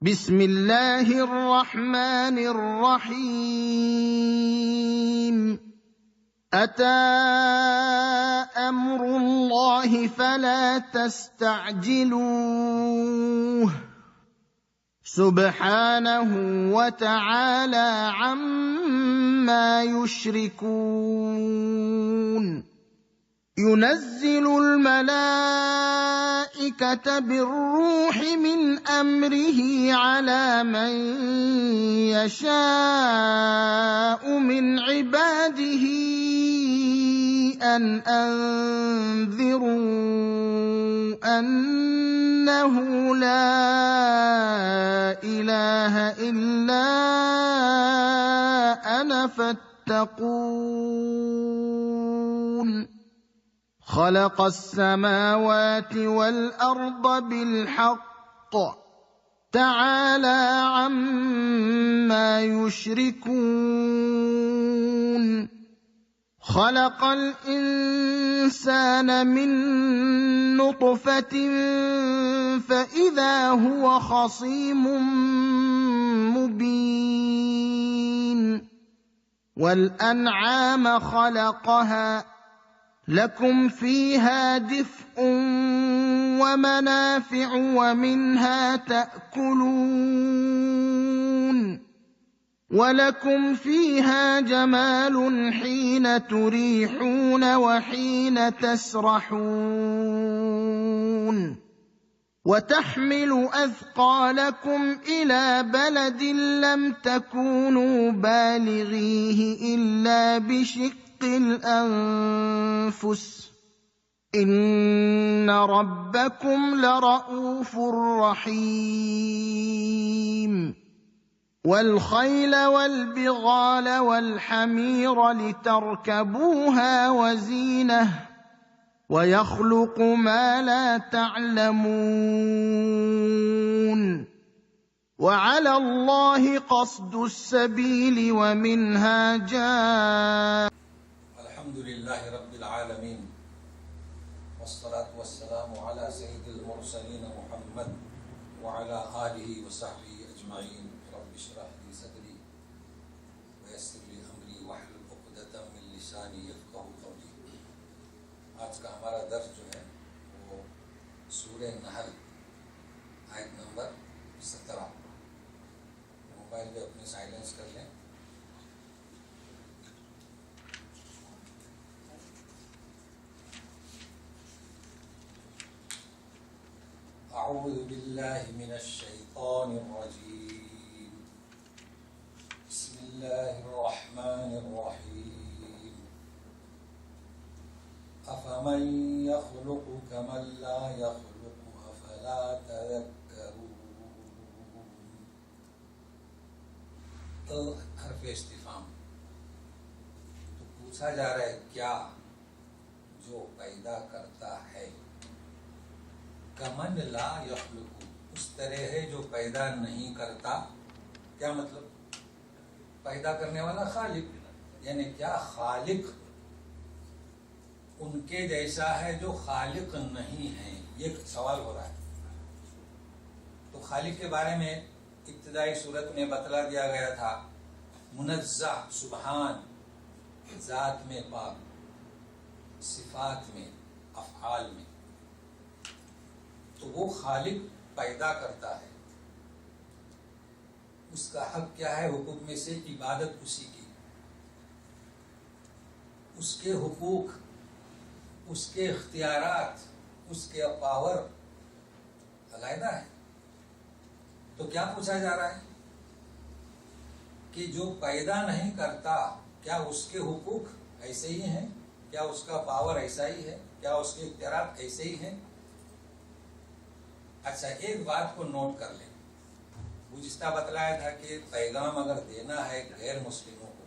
بسم اللہ الرحمن الرحیم أتى أمر الله فلا تستعجلوه سبحانه وتعالى عما يشركون ينزل الملائكة بالروح من أمره على من يشاء من عباده أن أنذروا أنه لا إله إلا أنا فاتقون خلق السماوات والأرض بالحق تعالى عما يشركون خلق الإنسان من نطفة فإذا هو خصيم مبين والأنعام خلقها لكم فيها دفء ومنافع ومنها تأكلون ولكم فيها جمال حين تريحون وحين تسرحون وتحمل أثقالكم إلى بلد لم تكونوا بالغيه إلا بشق الأنفس إن ربكم لرؤوف رحيم والخيل والبغال والحمير لتركبوها وزينة ويخلق ما لا تعلمون وعلى الله قصد السبيل ومنها جائر الحمد لله رب العالمين والصلاة والسلام على سيد المرسلين محمد وعلى آله وصحبه أجمعين رب اشرح لي صدري ويسر لي أمري واحلل عقدة من لساني يفقهوا قولي. آج کا ہمارا درس جو ہے وہ سورہ نحل آیت نمبر 17. موبائل پہ اپنے سائلنس کر لیں. أعوذ بالله من الشيطان الرجيم. بسم الله الرحمن الرحيم. أفمن يخلق كمن لا يخلق أفلا تذكرون. تو حرف استفہام تو پوچھا جا رہا ہے کیا جو پیدا کرتا ہے کمن لا یخلق اس طرح ہے جو پیدا نہیں کرتا. کیا مطلب؟ پیدا کرنے والا خالق، یعنی کیا خالق ان کے جیسا ہے جو خالق نہیں ہے؟ یہ سوال ہو رہا ہے. تو خالق کے بارے میں ابتدائی صورت میں بتلا دیا گیا تھا منزہ، سبحان، ذات میں پاک، صفات میں، افعال میں. تو وہ خالق پیدا کرتا ہے. اس کا حق کیا ہے؟ حقوق میں سے عبادت اسی کی. اس کے حقوق، اس کے اختیارات، اس کے پاور علیحدہ ہے. تو کیا پوچھا جا رہا ہے کہ جو پیدا نہیں کرتا کیا اس کے حقوق ایسے ہی ہیں؟ کیا اس کا پاور ایسا ہی ہے؟ کیا اس کے اختیارات ایسے ہی ہیں؟ اچھا، ایک بات کو نوٹ کر لیں. گزشتہ بتلایا تھا کہ پیغام اگر دینا ہے غیر مسلموں کو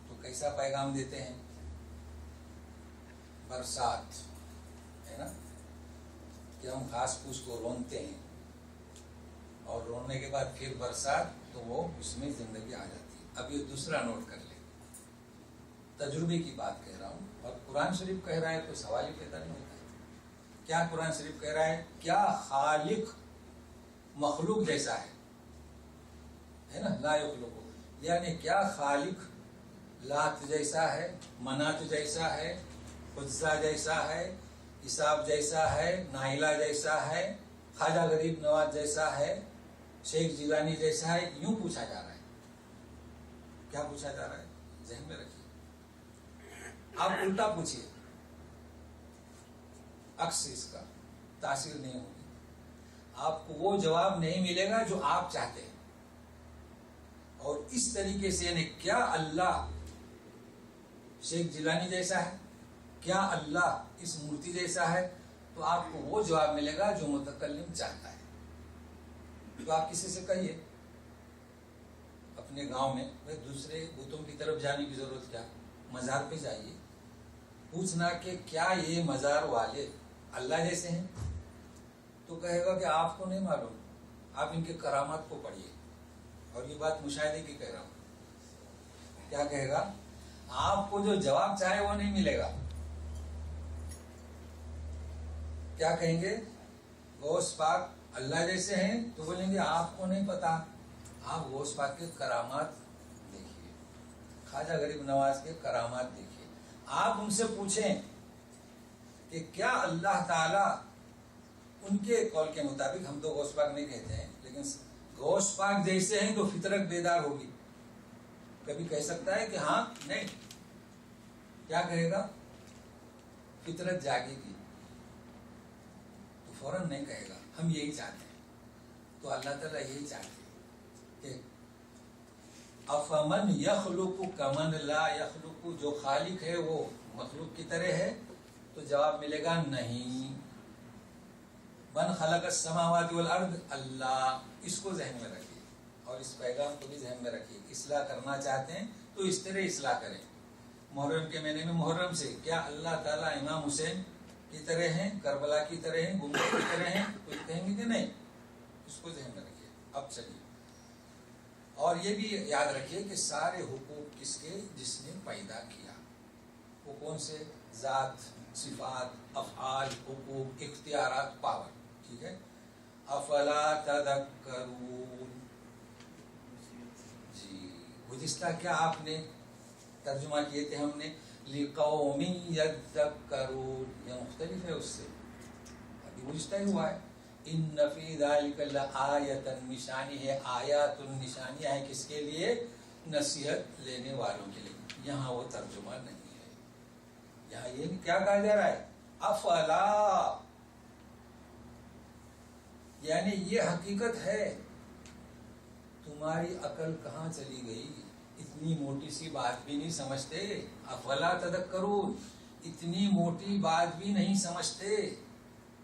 تو کیسا پیغام دیتے ہیں؟ برسات ہے نا، کہ ہم گھاس پھوس کو رونتے ہیں اور روننے کے بعد پھر برسات، تو وہ اس میں زندگی آ جاتی ہے. اب یہ دوسرا نوٹ کر لیں. تجربے کی بات کہہ رہا ہوں، اور قرآن شریف کہہ رہا ہے تو سوال ہی پیدا نہیں ہوتا ہے. کیا قرآن شریف کہہ رہا ہے؟ کیا خالق مخلوق جیسا ہے نا. لا یخلق یعنی کیا خالق لات جیسا ہے، منات جیسا ہے، عزا جیسا ہے، حساب جیسا ہے، نائلہ جیسا ہے، خواجہ غریب نواز جیسا ہے، شیخ جیلانی جیسا ہے. یوں پوچھا جا رہا ہے. کیا پوچھا جا رہا ہے؟ ذہن میں رکھیے. آپ الٹا پوچھیے، عکس اس کا تاثیر نہیں ہوگی. آپ کو وہ جواب نہیں ملے گا جو آپ چاہتے ہیں. اور اس طریقے سے یعنی کیا اللہ شیخ جیلانی جیسا ہے، کیا اللہ اس مورتی جیسا ہے، تو آپ کو وہ جواب ملے گا جو متکلم چاہتا ہے. تو آپ کسی سے کہیے اپنے گاؤں میں دوسرے بتوں کی طرف جانے کی ضرورت کیا، مزار پہ جائیے، پوچھنا کہ کیا یہ مزار والے اللہ جیسے ہیں، تو کہے گا کہ آپ کو نہیں معلوم، آپ ان کے کرامات کو پڑھیے. اور یہ بات مشاہدے کی کہہ رہا ہوں. کیا کہے گا؟ آپ کو جو جواب چاہے وہ نہیں ملے گا. کیا کہیں گے؟ غوث پاک اللہ جیسے ہیں، تو بولیں گے آپ کو نہیں پتا، آپ غوث پاک کے کرامات دیکھیے، خواجہ غریب نواز کے کرامات دیکھیے. آپ ان سے پوچھیں کہ کیا اللہ تعالی ان کے قول کے مطابق، ہم تو غوث پاک نہیں کہتے ہیں لیکن غوث پاک جیسے ہیں تو فطرت بیدار ہوگی. کبھی کہہ سکتا ہے کہ ہاں نہیں؟ کیا کہے گا؟ فطرت جاگے گی. تو فوراً نہیں کہے گا ہم یہی چاہتے ہیں. تو اللہ تعالیٰ یہی چاہتے ہیں کہ افمن یخلق کمن لا یخلق، جو خالق ہے وہ مخلوق کی طرح ہے، تو جواب ملے گا نہیں. من خلق السماوات والارض، اللہ. اس کو ذہن میں رکھیے اور اس پیغام کو بھی ذہن میں رکھیے. اصلاح کرنا چاہتے ہیں تو اس طرح اصلاح کریں. محرم کے مہینے میں محرم سے کیا اللہ تعالیٰ امام حسین کی طرح ہیں، کربلا کی طرح ہیں، گنبد کی طرح ہیں؟ تو کہیں گے کہ نہیں. اس کو ذہن میں رکھیے. اب چلیے، اور یہ بھی یاد رکھیے کہ سارے حقوق کس کے؟ جس نے پیدا کیا. وہ کون سے؟ ذات، صفات، افعال، حقوق، اختیارات، پاور. ٹھیک ہے. افلا تذکرون. جی گزشتہ کیا آپ نے ترجمہ کیے تھے ہم نے؟ لقوم یذکرون. یہ مختلف ہے اس سے، ابھی گزشتہ ہی ہوا ہے. ان فی ذلک لآیۃ، نشانی ہے، آیات نشانیاں ہیں کس کے لیے؟ نصیحت لینے والوں کے لیے. یہاں وہ ترجمہ نہیں ہے. یہاں یہ کیا کہا جا رہا ہے؟ افلا، یعنی یہ حقیقت ہے. تمہاری عقل کہاں چلی گئی؟ اتنی موٹی سی بات بھی نہیں سمجھتے. افلا تذکرون، اتنی موٹی بات بھی نہیں سمجھتے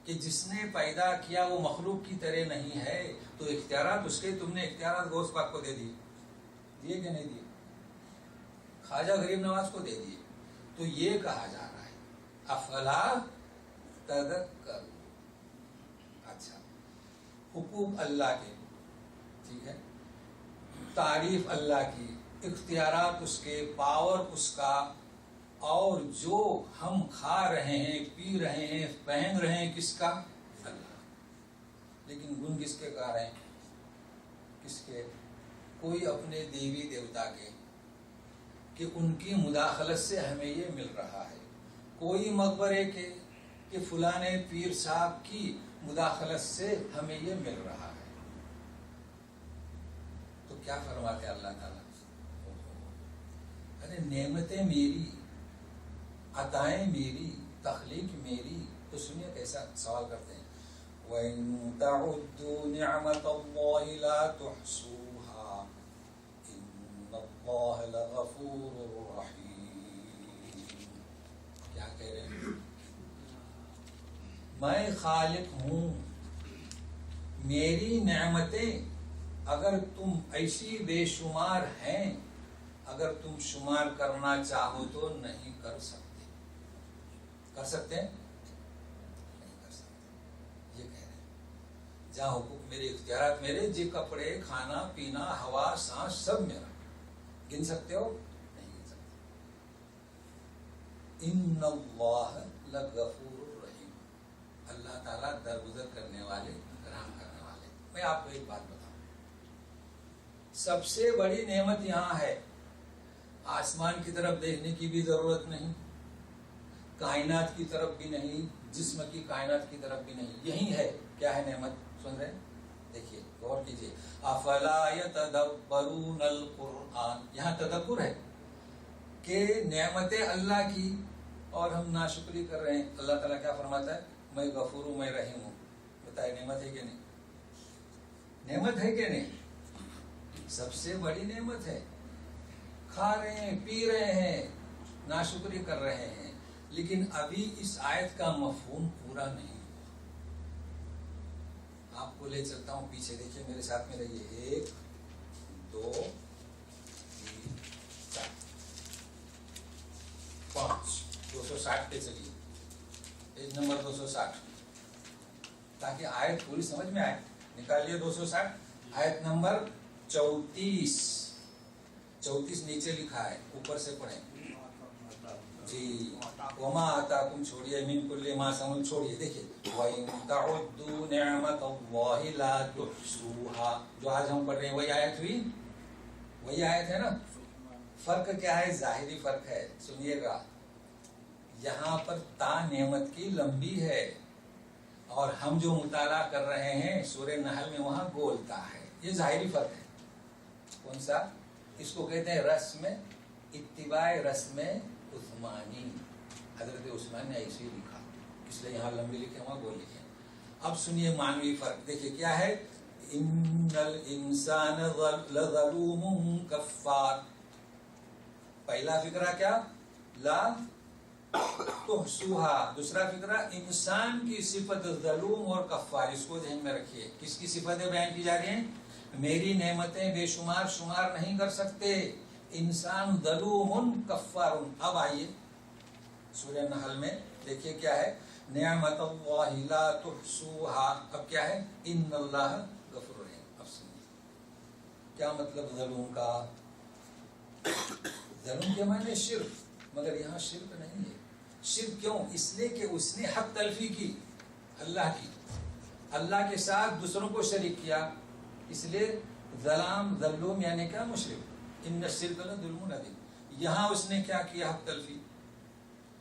کہ جس نے پیدا کیا وہ مخلوق کی طرح نہیں ہے. تو اختیارات اس کے، تم نے اختیارات غوث پاک کو دے دیے کہ نہیں دیے؟ خواجہ غریب نواز کو دے دیے. تو یہ کہا جا رہا ہے افلا تذکرون. اچھا، حقوق اللہ کے، ٹھیک ہے، تعریف اللہ کی، اختیارات اس کے، پاور اس کا، اور جو ہم کھا رہے ہیں، پی رہے ہیں، پہن رہے ہیں کس کا؟ اللہ. لیکن گن کس کے گا رہے ہیں؟ کس کے؟ کوئی اپنے دیوی دیوتا کے، کہ ان کی مداخلت سے ہمیں یہ مل رہا ہے. کوئی مقبرے کے، کہ فلاں پیر صاحب کی مداخلت سے ہمیں یہ مل رہا ہے. تو کیا فرماتے اللہ تعالیٰ؟ ارے نعمتیں میری، عطائیں میری، تخلیق میری. تو سنیے کیسا سوال کرتے ہیں. وَإِن تَعُدُّوا نِعْمَةَ اللَّهِ لَا تُحْصُوهَا إِنَّ اللَّهَ لَغَفُورٌ رَحِيمٌ. کیا کہہ رہے ہیں؟ میں خالق ہوں، میری نعمتیں اگر تم ایسی بے شمار ہیں، اگر تم شمار کرنا چاہو تو نہیں کر سکتے. کر سکتے ہیں؟ نہیں کر سکتے. یہ کہہ رہے ہیں جہاں حقوق میرے، اختیارات میرے، جی کپڑے، کھانا پینا، ہوا، سانس سب میرا. گن سکتے ہو؟ نہیں گن سکتے. ان اللہ لغفور رحیم، اللہ تعالیٰ درگزر کرنے والے، رحم کرنے والے. میں آپ کو ایک بات بتاؤں، سب سے بڑی نعمت یہاں ہے، آسمان کی طرف دیکھنے کی بھی ضرورت نہیں، کائنات کی طرف بھی نہیں، جسم کی کائنات کی طرف بھی نہیں، یہی ہے۔ کیا ہے نعمت؟ سن رہے ہیں؟ دیکھیے غور کیجیے، افلا یتدبرون القرآن، یہاں تدبر ہے کہ نعمتیں اللہ کی اور ہم ناشکری کر رہے ہیں۔ اللہ تعالیٰ کیا فرماتا ہے؟ میں غفور ہوں، میں رحیم ہوں۔ بتائے نعمت ہے کہ نہیں؟ نعمت ہے کہ نہیں؟ سب سے بڑی نعمت ہے۔ کھا رہے ہیں، پی رہے ہیں، ناشکری کر رہے ہیں، لیکن ابھی اس آیت کا مفہوم پورا نہیں۔ آپ کو لے چلتا ہوں پیچھے، دیکھیے میرے ساتھ میں رہیے، 1 2 3 4 5 260 پہ چلیے، پیج نمبر 260، تاکہ آیت پوری سمجھ میں آئے۔ نکالیے 260، آیت نمبر 34 نیچے لکھا ہے، اوپر سے پڑھیں جی۔ وما آتاکم چھوڑیے، من کل ما سمل چھوڑیے، دیکھیے وَإِن تَعُدُّوا نِعْمَتَ اللَّهِ لَا تُحْصُوهَا، جو آج ہم پڑھ رہے ہیں وہی آیت ہوئی، وہی آیت ہے نا۔ فرق کیا ہے؟ ظاہری فرق ہے، سنیے گا۔ یہاں پر تا نعمت کی لمبی ہے، اور ہم جو مطالعہ کر رہے ہیں سورہ نحل میں وہاں گولتا ہے، یہ ظاہری فرق ہے۔ کون سا؟ اس کو کہتے ہیں رسم اتباع رسم عثمانی، حضرت عثمان نے ایسے ہی لکھا، اس لیے یہاں لمبی لکھے وہاں گول لکھے۔ اب سنیے معنوی فرق، دیکھیے کیا ہے، ان الانسان لظلوم کفار، پہلا فقرہ کیا؟ لا تحصوها، دوسرا فقرہ انسان کی صفت ظلوم اور کفار، اس کو ذہن میں رکھیے۔ کس کی صفتیں بیان کی جا رہی ہیں؟ میری نعمتیں بے شمار شمار نہیں کر سکتے، انسان ظلوم کفار۔ اب آئیے سورہ نحل میں دیکھیے کیا ہے، نعمت اللہ لا تحصوها، اب کیا ہے، ان اللہ غفور رحیم۔ اب سنیے کیا مطلب ظلم کا؟ ظلم کے معنی شرک، مگر یہاں شرک نہیں ہے۔ شرک کیوں؟ اس لیے کہ اس نے حق تلفی کی اللہ کی، اللہ کے ساتھ دوسروں کو شریک کیا، اس لیے ظلوم یعنی کیا؟ مشرک۔ ان الشرک لظلم عظیم، یہاں اس نے کیا کیا؟ حق تلفی،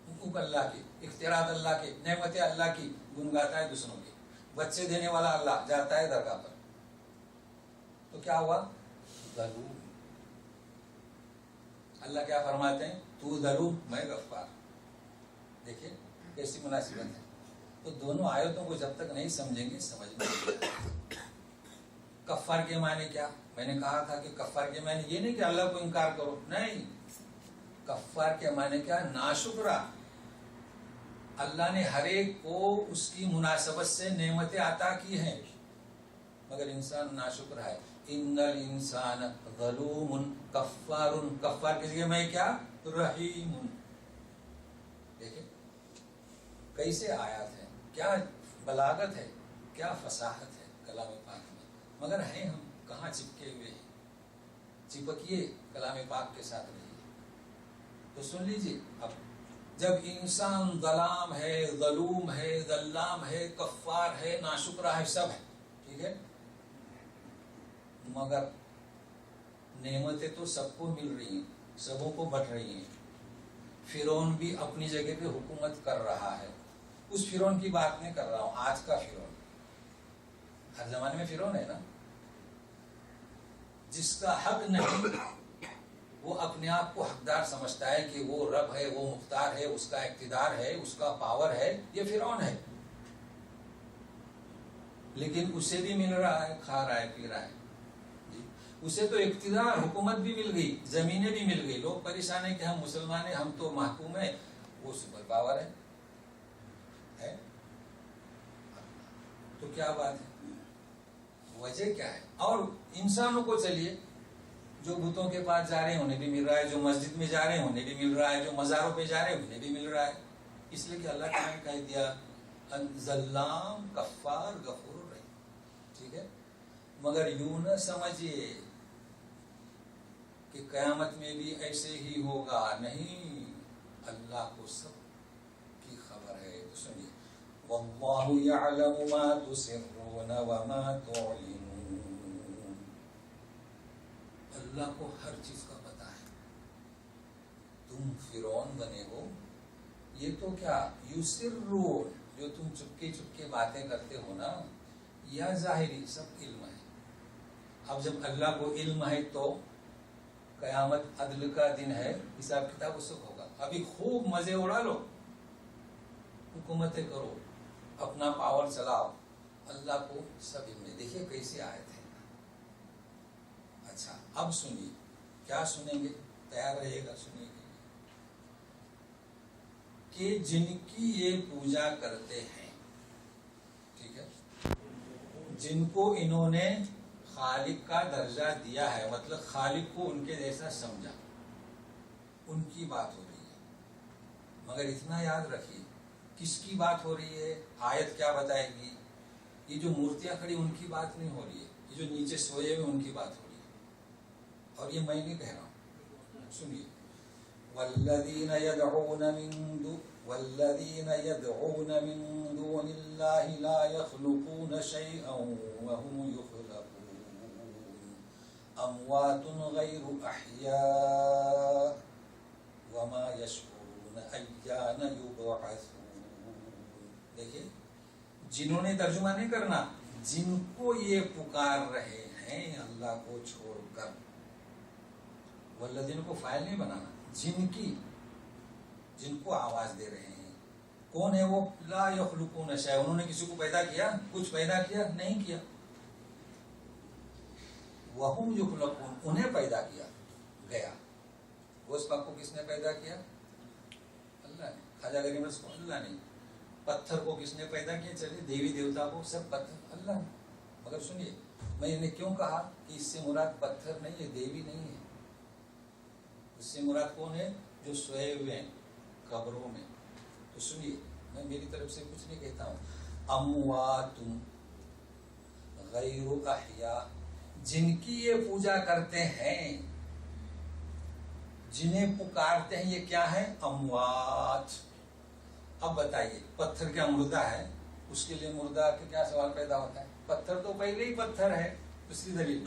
حقوق اللہ کی، اختیارات اللہ کے، نعمتیں اللہ کی گنگاتا ہے دوسروں کی، بچے دینے والا اللہ جاتا ہے درگاہ پر، تو کیا ہوا؟ ظلوم۔ اللہ کیا فرماتے ہیں؟ تو ظلوم، میں غفار۔ دیکھیے کیسی مناسبت ہے۔ تو دونوں آیتوں کو جب تک نہیں سمجھیں گے سمجھ میں نہیں آئے گا۔ کفار کے معنی کیا؟ میں نے کہا تھا کہ کفار کے معنی یہ نہیں کہ اللہ کو انکار کرو، نہیں، کفار کے معنی کیا؟ ناشکرا۔ اللہ نے ہر ایک کو اس کی مناسبت سے نعمتیں عطا کی ہیں، مگر انسان ناشکر ہے۔ ان الانسان ظلوم کفار، کفار کی جگہ میں کیا؟ رحیم۔ دیکھیں کیسے آیات ہے، کیا بلاغت ہے، کیا فصاحت ہے کلام پاک میں، مگر ہیں ہم کہاں چپکے ہوئے ہیں۔ چپکیے کلام پاک کے ساتھ رہیے۔ تو سن لیجیے، اب جب انسان ظلام ہے، ظلوم ہے، ظلام ہے، کفار ہے، ناشکرہ ہے، سب ہے، ٹھیک ہے، مگر نعمتیں تو سب کو مل رہی ہیں، سبوں کو بٹ رہی ہیں۔ فرعون بھی اپنی جگہ پہ حکومت کر رہا ہے، اس فرعون کی بات نہیں کر رہا ہوں، آج کا فرعون۔ ہر زمانے میں فرعون ہے نا، جس کا حق نہیں وہ اپنے آپ کو حقدار سمجھتا ہے کہ وہ رب ہے، وہ مختار ہے، اس کا اقتدار ہے، اس کا پاور ہے، یہ فرعون ہے۔ لیکن اسے بھی مل رہا ہے، کھا رہا ہے، پی رہا ہے، اسے تو اقتدار، حکومت بھی مل گئی، زمینیں بھی مل گئی، لوگ پریشان ہیں کہ ہم مسلمان ہیں، ہم تو محکوم ہیں، وہ سپر پاور ہے۔ تو کیا بات ہے، وجہ کیا ہے؟ اور انسانوں کو چلیے، جو بتوں کے پاس جا رہے ہیں انہیں بھی مل رہا ہے، جو مسجد میں جا رہے ہیں انہیں بھی مل رہا ہے، جو مزاروں پہ جا رہے ہیں انہیں بھی مل رہا ہے، اس لیے کہ اللہ تعالیٰ نے کہہ دیا ظلام کفار غفور رحیم، ٹھیک ہے۔ مگر یوں نہ سمجھیے کہ قیامت میں بھی ایسے ہی ہوگا، نہیں، اللہ کو سب کی خبر ہے۔ تو سنیے، واللہ یعلم ما تسرون وما تعلنون، اللہ کو ہر چیز کا پتہ ہے. تم فرعون بنے ہو، یہ تو کیا یسرون، جو تم چپکے چپکے باتیں کرتے ہو نا، یا ظاہری سب علم ہے. اب جب اللہ کو علم ہے تو قیامت عدل کا دن ہے، حساب کتاب اس وقت ہوگا. ابھی خوب مزے اڑا لو، حکومتیں کرو، اپنا پاور چلاؤ، اللہ کو سب علم ہے. دیکھیے کیسے آئے تھے. اچھا اب سنیے، کیا سنیں گے؟ تیار رہیے گا سننے کے لیے. کہ جن کی یہ پوجا کرتے ہیں، ٹھیک ہے، جن کو انہوں نے خالق کا درجہ دیا ہے، مطلب خالق کو ان کے جیسا سمجھا، ان کی بات ہو رہی ہے. مگر اتنا یاد رکھیے کس کی بات ہو رہی ہے، آیت کیا بتائے گی. یہ جو مورتیاں کھڑی ان کی بات نہیں ہو رہی ہے، یہ جو نیچے سوئے ہوئے ان کی بات ہو رہی ہے. اور یہ میں نہیں کہہ رہا ہوں، سنیے. والذین يدعون من دون اللہ لا يخلقون شيئا وهم يخلقون اموات غیر احیاء وما يشعرون ایان یبعثون. دیکھیے جنہوں نے ترجمہ نہیں کرنا، جن کو یہ پکار رہے ہیں اللہ کو چھوڑ کر. والذین کو فاعل نہیں بنانا، جن کی، جن کو آواز دے رہے ہیں. کون ہے وہ؟ لا یخلقون شیئا، انہوں نے کسی کو پیدا کیا؟ کچھ پیدا کیا نہیں کیا. وہم یخلقون، انہیں پیدا کیا گیا. اس پاک کو کس نے پیدا کیا؟ اللہ نے. خواجہ غریب نواز کو اللہ نے. پتھر کو کس نے پیدا کیا؟ چلیے دیوی دیوتا کو، سب پتھر اللہ نے. مگر سنیے میں نے کیوں کہا کہ اس سے مراد پتھر نہیں ہے، دیوی نہیں ہے. اس سے مراد کون ہے؟ جو سوئے ہوئے ہیں قبروں میں. تو سنیے میں میری طرف سے کچھ نہیں کہتا ہوں. اموات غیر احیاء، جن کی یہ پوجا کرتے ہیں، جنہیں پکارتے ہیں، یہ کیا ہے؟ اموات. اب بتائیے پتھر کیا مردہ ہے؟ اس کے لیے مردہ کے کیا سوال پیدا ہوتا ہے؟ پتھر تو پہلے ہی پتھر ہے. دوسری دلیل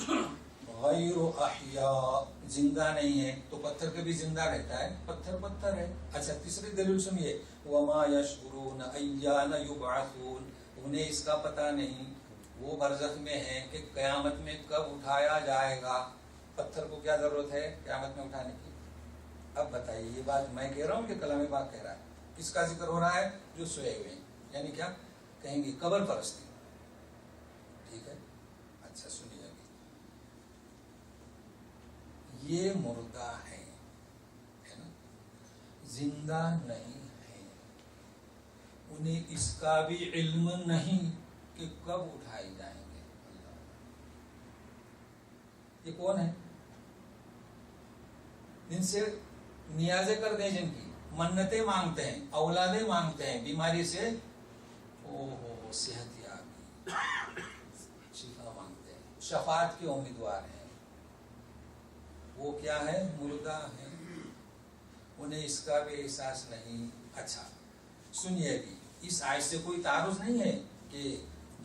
غیر احیاء، زندہ نہیں ہے. تو پتھر کبھی زندہ رہتا ہے؟ پتھر پتھر ہے. اچھا تیسری دلیل سنیے، وما یشعرون ایان یبعثون، انہیں اس کا پتہ نہیں، وہ برزخ میں ہیں کہ قیامت میں کب اٹھایا جائے گا. پتھر کو کیا ضرورت ہے قیامت میں اٹھانے کی؟ اب بتائیے یہ بات میں کہہ رہا ہوں کہ کلام پاک کہہ رہا ہے؟ کس کا ذکر ہو رہا ہے؟ جو سوئے ہوئے ہیں. یعنی کیا کہیں گے؟ قبر پرستی. ٹھیک ہے. اچھا سنیے یہ مردہ ہے نا، زندہ نہیں ہے. انہیں اس کا بھی علم نہیں کہ کب اٹھائے جائیں گے. یہ کون ہے؟ جن سے نیازیں کرتے ہیں، جن کی منتیں مانگتے ہیں، اولادیں مانگتے ہیں، بیماری سے صحت یابی، شفا مانگتے ہیں، شفاعت کے امیدوار ہیں. وہ کیا ہے؟ مردہ ہے. انہیں اس کا بھی احساس نہیں. اچھا سنیے بھی، اس آیت سے کوئی تعارض نہیں ہے کہ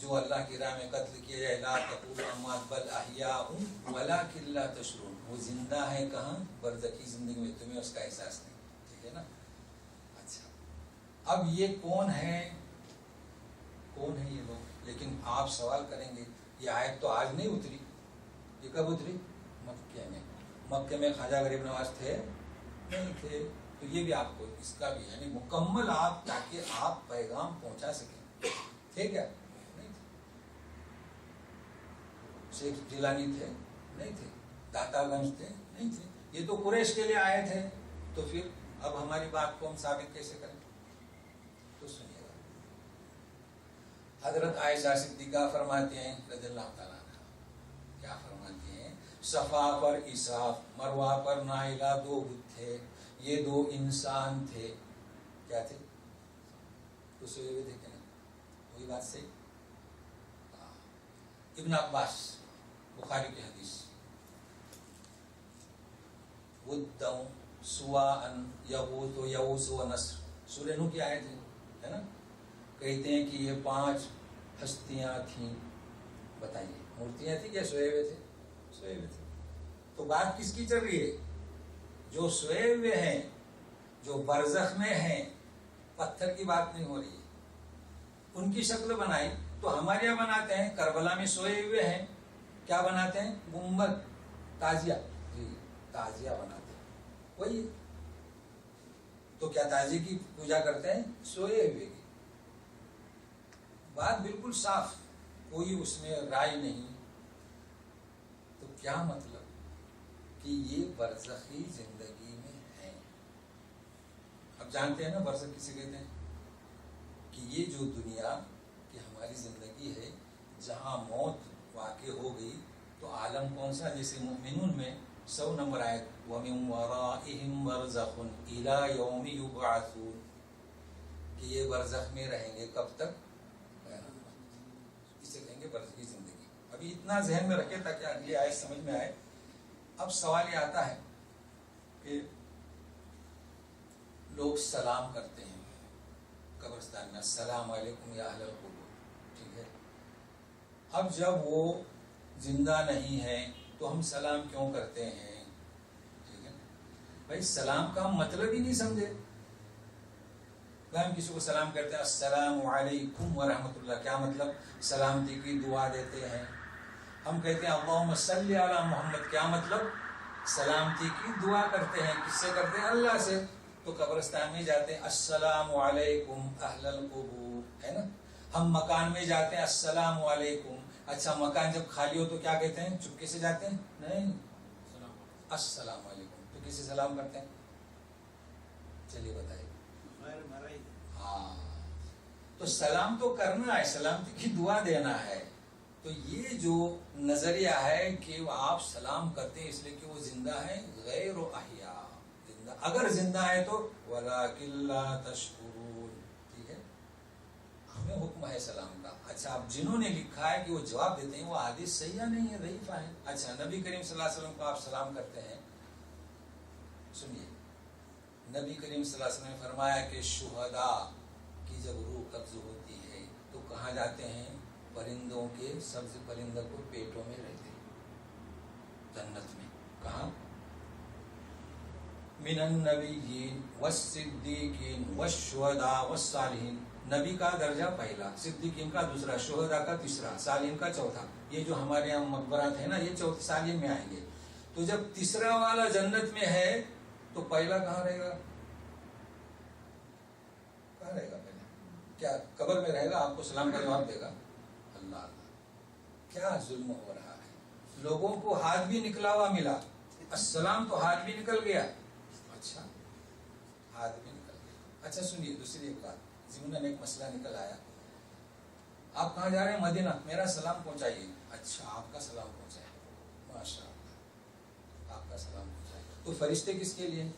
جو اللہ کی راہ میں قتل کیا جائے، لا تقولوا اموات بل احیاء ولکن لا تشعرون، وہ زندہ ہے کہاں؟ برزخی زندگی میں، تمہیں اس کا احساس نہیں. ٹھیک ہے نا. اچھا اب یہ کون ہے؟ کون ہے یہ لوگ؟ لیکن آپ سوال کریں گے یہ آیت تو آج نہیں اتری، یہ کب اتری؟ مکے میں. مکے میں خواجہ غریب نواز تھے؟ نہیں تھے. تو یہ بھی آپ کو اس کا بھی یعنی مکمل آپ، تاکہ آپ پیغام پہنچا سکیں. تھے کیا؟ نہیں تھے. شیخ جیلانی تھے؟ نہیں تھے. داتا گنج تھے؟ نہیں تھے. یہ تو قریش کے لیے آئے تھے. تو پھر اب ہماری بات کو ہم ثابت کیسے کریں؟ تو سنیے گا. حضرت عائشہ صدیقہ فرماتے ہیں رضی اللہ تعالیٰ عنہ، کیا فرماتے ہیں؟ صفا پر اساف، مروہ پر نائلہ دو بت تھے، یہ دو انسان تھے. کیا تھے؟ تو سوئے ہوئے تھے کہ نہیں؟ وہی بات صحیح. ابن عباس بخاری کی حدیث، ودّاً سواءً یغوث و یعوث و نصر، سورہ نوح کی آیت ہے نا. کہتے ہیں کہ یہ 5 ہستیاں تھیں. بتائیے مورتیاں تھیں کیا سوئے ہوئے تھے؟ سوئے ہوئے تھے. تو بات کس کی چل رہی ہے؟ جو سوئے ہوئے ہیں، جو برزخ میں ہیں، پتھر کی بات نہیں ہو رہی ہے. ان کی شکل بنائی تو ہمارے یہاں بناتے ہیں، کربلا میں سوئے ہوئے ہیں، کیا بناتے ہیں؟ گنبد، تازیہ. جی تازیہ بناتے ہیں، وہی. تو کیا تازیہ کی پوجا کرتے ہیں؟ سوئے ہوئے کی. بات بالکل صاف، کوئی اس میں رائے نہیں. تو کیا مطلب کہ یہ برزخی زندگی میں ہے. اب جانتے ہیں نا برزخ کسے کہتے ہیں؟ کہ یہ جو دنیا کی ہماری زندگی ہے، جہاں موت واقع ہو گئی تو عالم کون سا؟ جیسے مومنون میں 100 نمبر آئے وَمِن وَرَائِهِمْ بَرْزَخٌ إِلَى يَوْمِ يُبْعَثُونَ، کہ یہ برزخ میں رہیں گے کب تک؟ اسے کہیں گے برزخی زندگی. ابھی اتنا ذہن میں رکھے تاکہ اگلی آیت سمجھ میں آئے. اب سوال یہ آتا ہے کہ لوگ سلام کرتے ہیں قبرستان میں، السلام علیکم یا اہل القبور، ٹھیک ہے. اب جب وہ زندہ نہیں ہے تو ہم سلام کیوں کرتے ہیں؟ ٹھیک ہے بھائی، سلام کا ہم مطلب ہی نہیں سمجھے. ہم کسی کو سلام کرتے ہیں السلام علیکم ورحمۃ اللہ، کیا مطلب؟ سلامتی کی دعا دیتے ہیں. ہم کہتے ہیں اللہم صلی علی محمد، کیا مطلب؟ سلامتی کی دعا کرتے ہیں. کس سے کرتے ہیں؟ اللہ سے. تو قبرستان میں جاتے ہیں السلام علیکم اہل القبور، ہے نا. ہم مکان میں جاتے ہیں السلام علیکم. اچھا مکان جب خالی ہو تو کیا کہتے ہیں؟ چپکے سے جاتے ہیں؟ نہیں، السلام علیکم. تو کسی سلام کرتے ہیں؟ چلیے بتائیے. ہاں، تو سلام تو کرنا ہے، سلامتی کی دعا دینا ہے. تو یہ جو نظریہ ہے کہ آپ سلام کرتے ہیں اس لیے کہ وہ زندہ ہے، غیر احیاء. زندہ اگر زندہ ہے تو وَلَٰكِن لَا تَشْكُرُونَ، ٹھیک ہے. ہمیں حکم ہے سلام کا. اچھا اب جنہوں نے لکھا ہے کہ وہ جواب دیتے ہیں وہ حدیث صحیح یا نہیں ہے، ضعیفہ ہے. اچھا نبی کریم صلی اللہ علیہ وسلم کو آپ سلام کرتے ہیں، سنیے نبی کریم صلی اللہ علیہ وسلم نے فرمایا کہ شہداء کی جب روح قبض ہوتی ہے تو کہاں جاتے ہیں؟ پرندوں کے سبز پرندوں کو پیٹوں میں رہتے ہیں جنت میں. کہاں؟ من النبیین والصدیقین والشہداء والصالحین. نبی کا درجہ پہلا، صدیقین کا دوسرا، شہداء کا تیسرا، صالحین کا چوتھا. یہ جو ہمارے یہاں مقبرات ہیں نا، یہ چوتھے صالحین میں آئیں گے. تو جب تیسرا والا جنت میں ہے تو پہلا کہاں رہے گا؟ کہاں رہے گا پہلا؟ کیا قبر میں رہے گا؟ آپ کو سلام کا جواب دے گا؟ اللہ اللہ، کیا ظلم ہو رہا ہے. لوگوں کو ہاتھ بھی نکلا ہوا ملا، السلام تو ہاتھ بھی نکل گیا. اچھا ہاتھ بھی نکل گیا. اچھا سنیے دوسری ایک بات، ضمن ایک مسئلہ نکل آیا. آپ کہاں جا رہے ہیں؟ مدینہ. میرا سلام پہنچائیے. اچھا آپ کا سلام پہنچائے، ماشاء اللہ آپ کا سلام پہنچائے. تو فرشتے کس کے لیے؟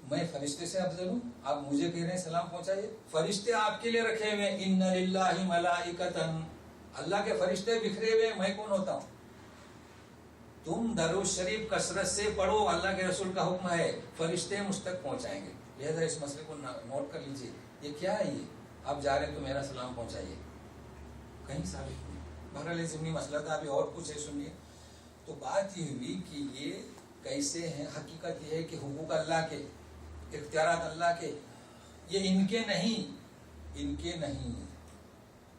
میں فرشتے سے افضل ہوں؟ آپ مجھے کہہ رہے ہیں سلام پہنچائیے. فرشتے آپ کے لیے رکھے ہوئے ہیں، ان للہ ملائکۃ، اللہ کے فرشتے بکھرے ہوئے. میں کون ہوتا ہوں؟ تم درود شریف کثرت سے پڑھو، اللہ کے رسول کا حکم ہے، فرشتے مجھ تک پہنچائیں گے. لہذا اس مسئلے کو نوٹ کر لیجئے. یہ کیا ہے؟ یہ آپ جا رہے ہیں تو میرا سلام پہنچائیے، کہیں ثابت نہیں. بہرحال ضمنی مسئلہ تھا، ابھی اور کچھ ہے سنیے. تو بات یہ ہوئی کہ یہ کیسے ہیں. حقیقت یہ ہے کہ حقوق اللہ کے، اختیارات اللہ کے، یہ ان کے نہیں، ان کے نہیں.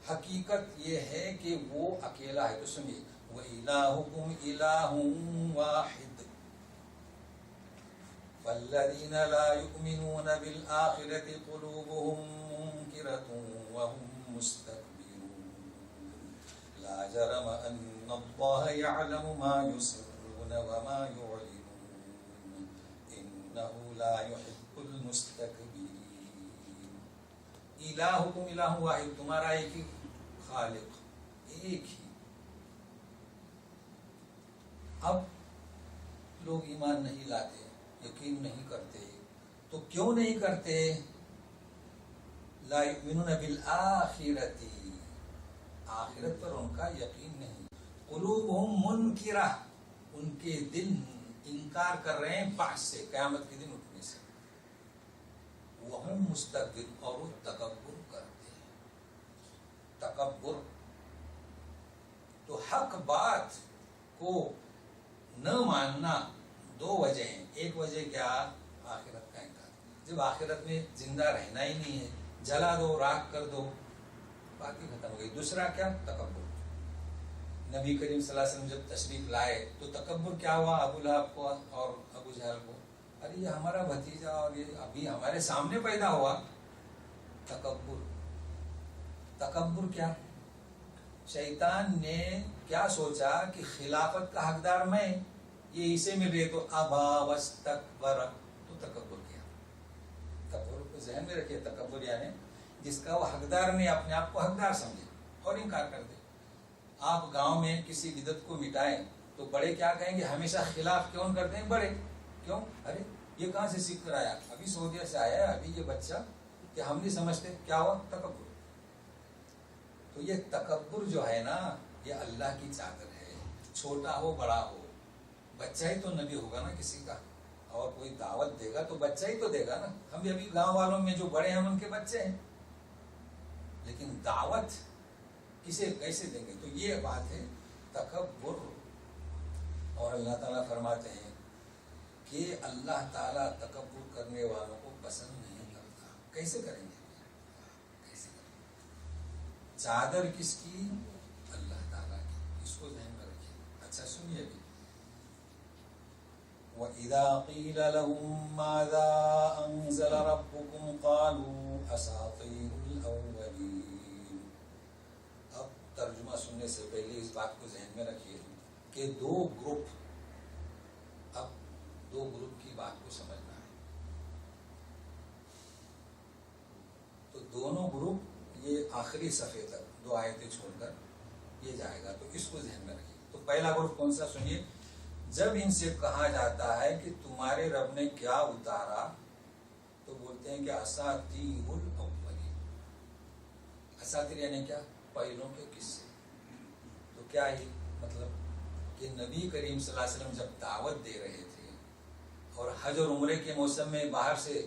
حقیقت یہ ہے کہ وہ اکیلا ہے. تو سنیے وَإِلَٰهُكُمْ إِلَٰهٌ وَاحِدٌ فَالَّذِينَ لَا يُؤْمِنُونَ بِالْآخِرَةِ قُلُوبُهُم مُنكِرَةٌ وَهُم مُسْتَكْبِرُونَ لَا جَرَمَ أَنَّ اللَّهَ يَعْلَمُ مَا يُسِرُّونَ وَمَا يُعْلِنُونَ إِنَّهُ لَا يُحِبُّ الْمُسْتَكْبِرِينَ. الہکم الہ واحد، تمہارا ایک ہی خالق، ایک ہی. اب لوگ ایمان نہیں لاتے، یقین نہیں کرتے. تو کیوں نہیں کرتے؟ لا یؤمنون بالآخرۃ، آخرت پر ان کا یقین نہیں. قلوبہم منکرہ، ان کے دل انکار کر رہے ہیں بعث سے، قیامت کے دن اٹھنے سے. وہم مستکبر، اور وہ تکبر کرتے ہیں. تکبر. تو حق بات کو نہ ماننا دو وجہ ہیں. ایک وجہ کیا؟ آخرت کا انکار. جب آخرت میں زندہ رہنا ہی نہیں ہے، جلا دو، راکھ کر دو، بات ہی ختم ہو گئی. دوسرا کیا؟ تکبر. نبی کریم صلی اللہ علیہ وسلم جب تشریف لائے تو تکبر کیا ہوا ابو لہب کو اور ابو جہل کو؟ ارے یہ ہمارا بھتیجا اور یہ ابھی ہمارے سامنے پیدا ہوا. تکبر. تکبر کیا؟ شیطان نے کیا سوچا کہ خلافت کا حقدار میں، یہ اسے مل رہی تو ابا واستکبر، تو تکبر کیا. تکبر کو ذہن میں رکھیے. تکبر یعنی جس کا وہ حقدار نہیں، اپنے آپ کو حقدار سمجھے اور انکار کر دے. آپ گاؤں میں کسی بدعت کو مٹائیں تو بڑے کیا کہیں گے؟ ہمیشہ خلاف کیوں کرتے ہیں بڑے؟ کیوں؟ ارے یہ کہاں سے سیکھ کر آیا؟ ابھی سعودیہ سے آیا ہے، ابھی یہ بچہ، کہ ہم نہیں سمجھتے. کیا ہوا؟ تکبر. تو یہ تکبر جو ہے نا، یہ اللہ کی چادر ہے. چھوٹا ہو بڑا ہو، بچہ ہی تو نبی ہوگا نا کسی کا، اور کوئی دعوت دے گا تو بچہ ہی تو دے گا نا. ہم بھی ابھی گاؤں والوں میں جو بڑے ہیں ہم ان کے بچے ہیں، لیکن دعوت کسے کیسے دیں گے؟ تو یہ بات ہے تکبر. اور اللہ تعالیٰ فرماتے ہیں کہ اللہ تعالیٰ تکبر کرنے والوں کو پسند نہیں کرتا. کیسے کریں گے؟ کیسے کریں گے؟ چادر کس کی؟ اللہ تعالیٰ کی. اس کو ذہن میں رکھیے. اچھا سنیے بھی. وَإِذَا قِيلَ لَهُم مَّاذَا أَنزَلَ رَبُّكُمْ قَالُوا أَسَاطِيرُ الْأَوَّلِينَ. اب ترجمہ سننے سے پہلے اس بات کو ذہن میں رکھیے کہ دو گروپ کی بات کو سمجھنا ہے. تو دونوں گروپ یہ آخری صفحے تک 2 آیتیں چھوڑ کر یہ جائے گا، تو اس کو ذہن میں رکھیے. تو پہلا گروپ کون سا؟ سنیے. جب ان سے کہا جاتا ہے کہ تمہارے رب نے کیا اتارا، تو بولتے ہیں کہ اساطیر الاولین. اساطیر یعنی کیا؟ پہلوں کے قصے. تو کیا یہ مطلب کہ نبی کریم صلی اللہ علیہ وسلم جب دعوت دے رہے تھے اور حج اور عمرے کے موسم میں باہر سے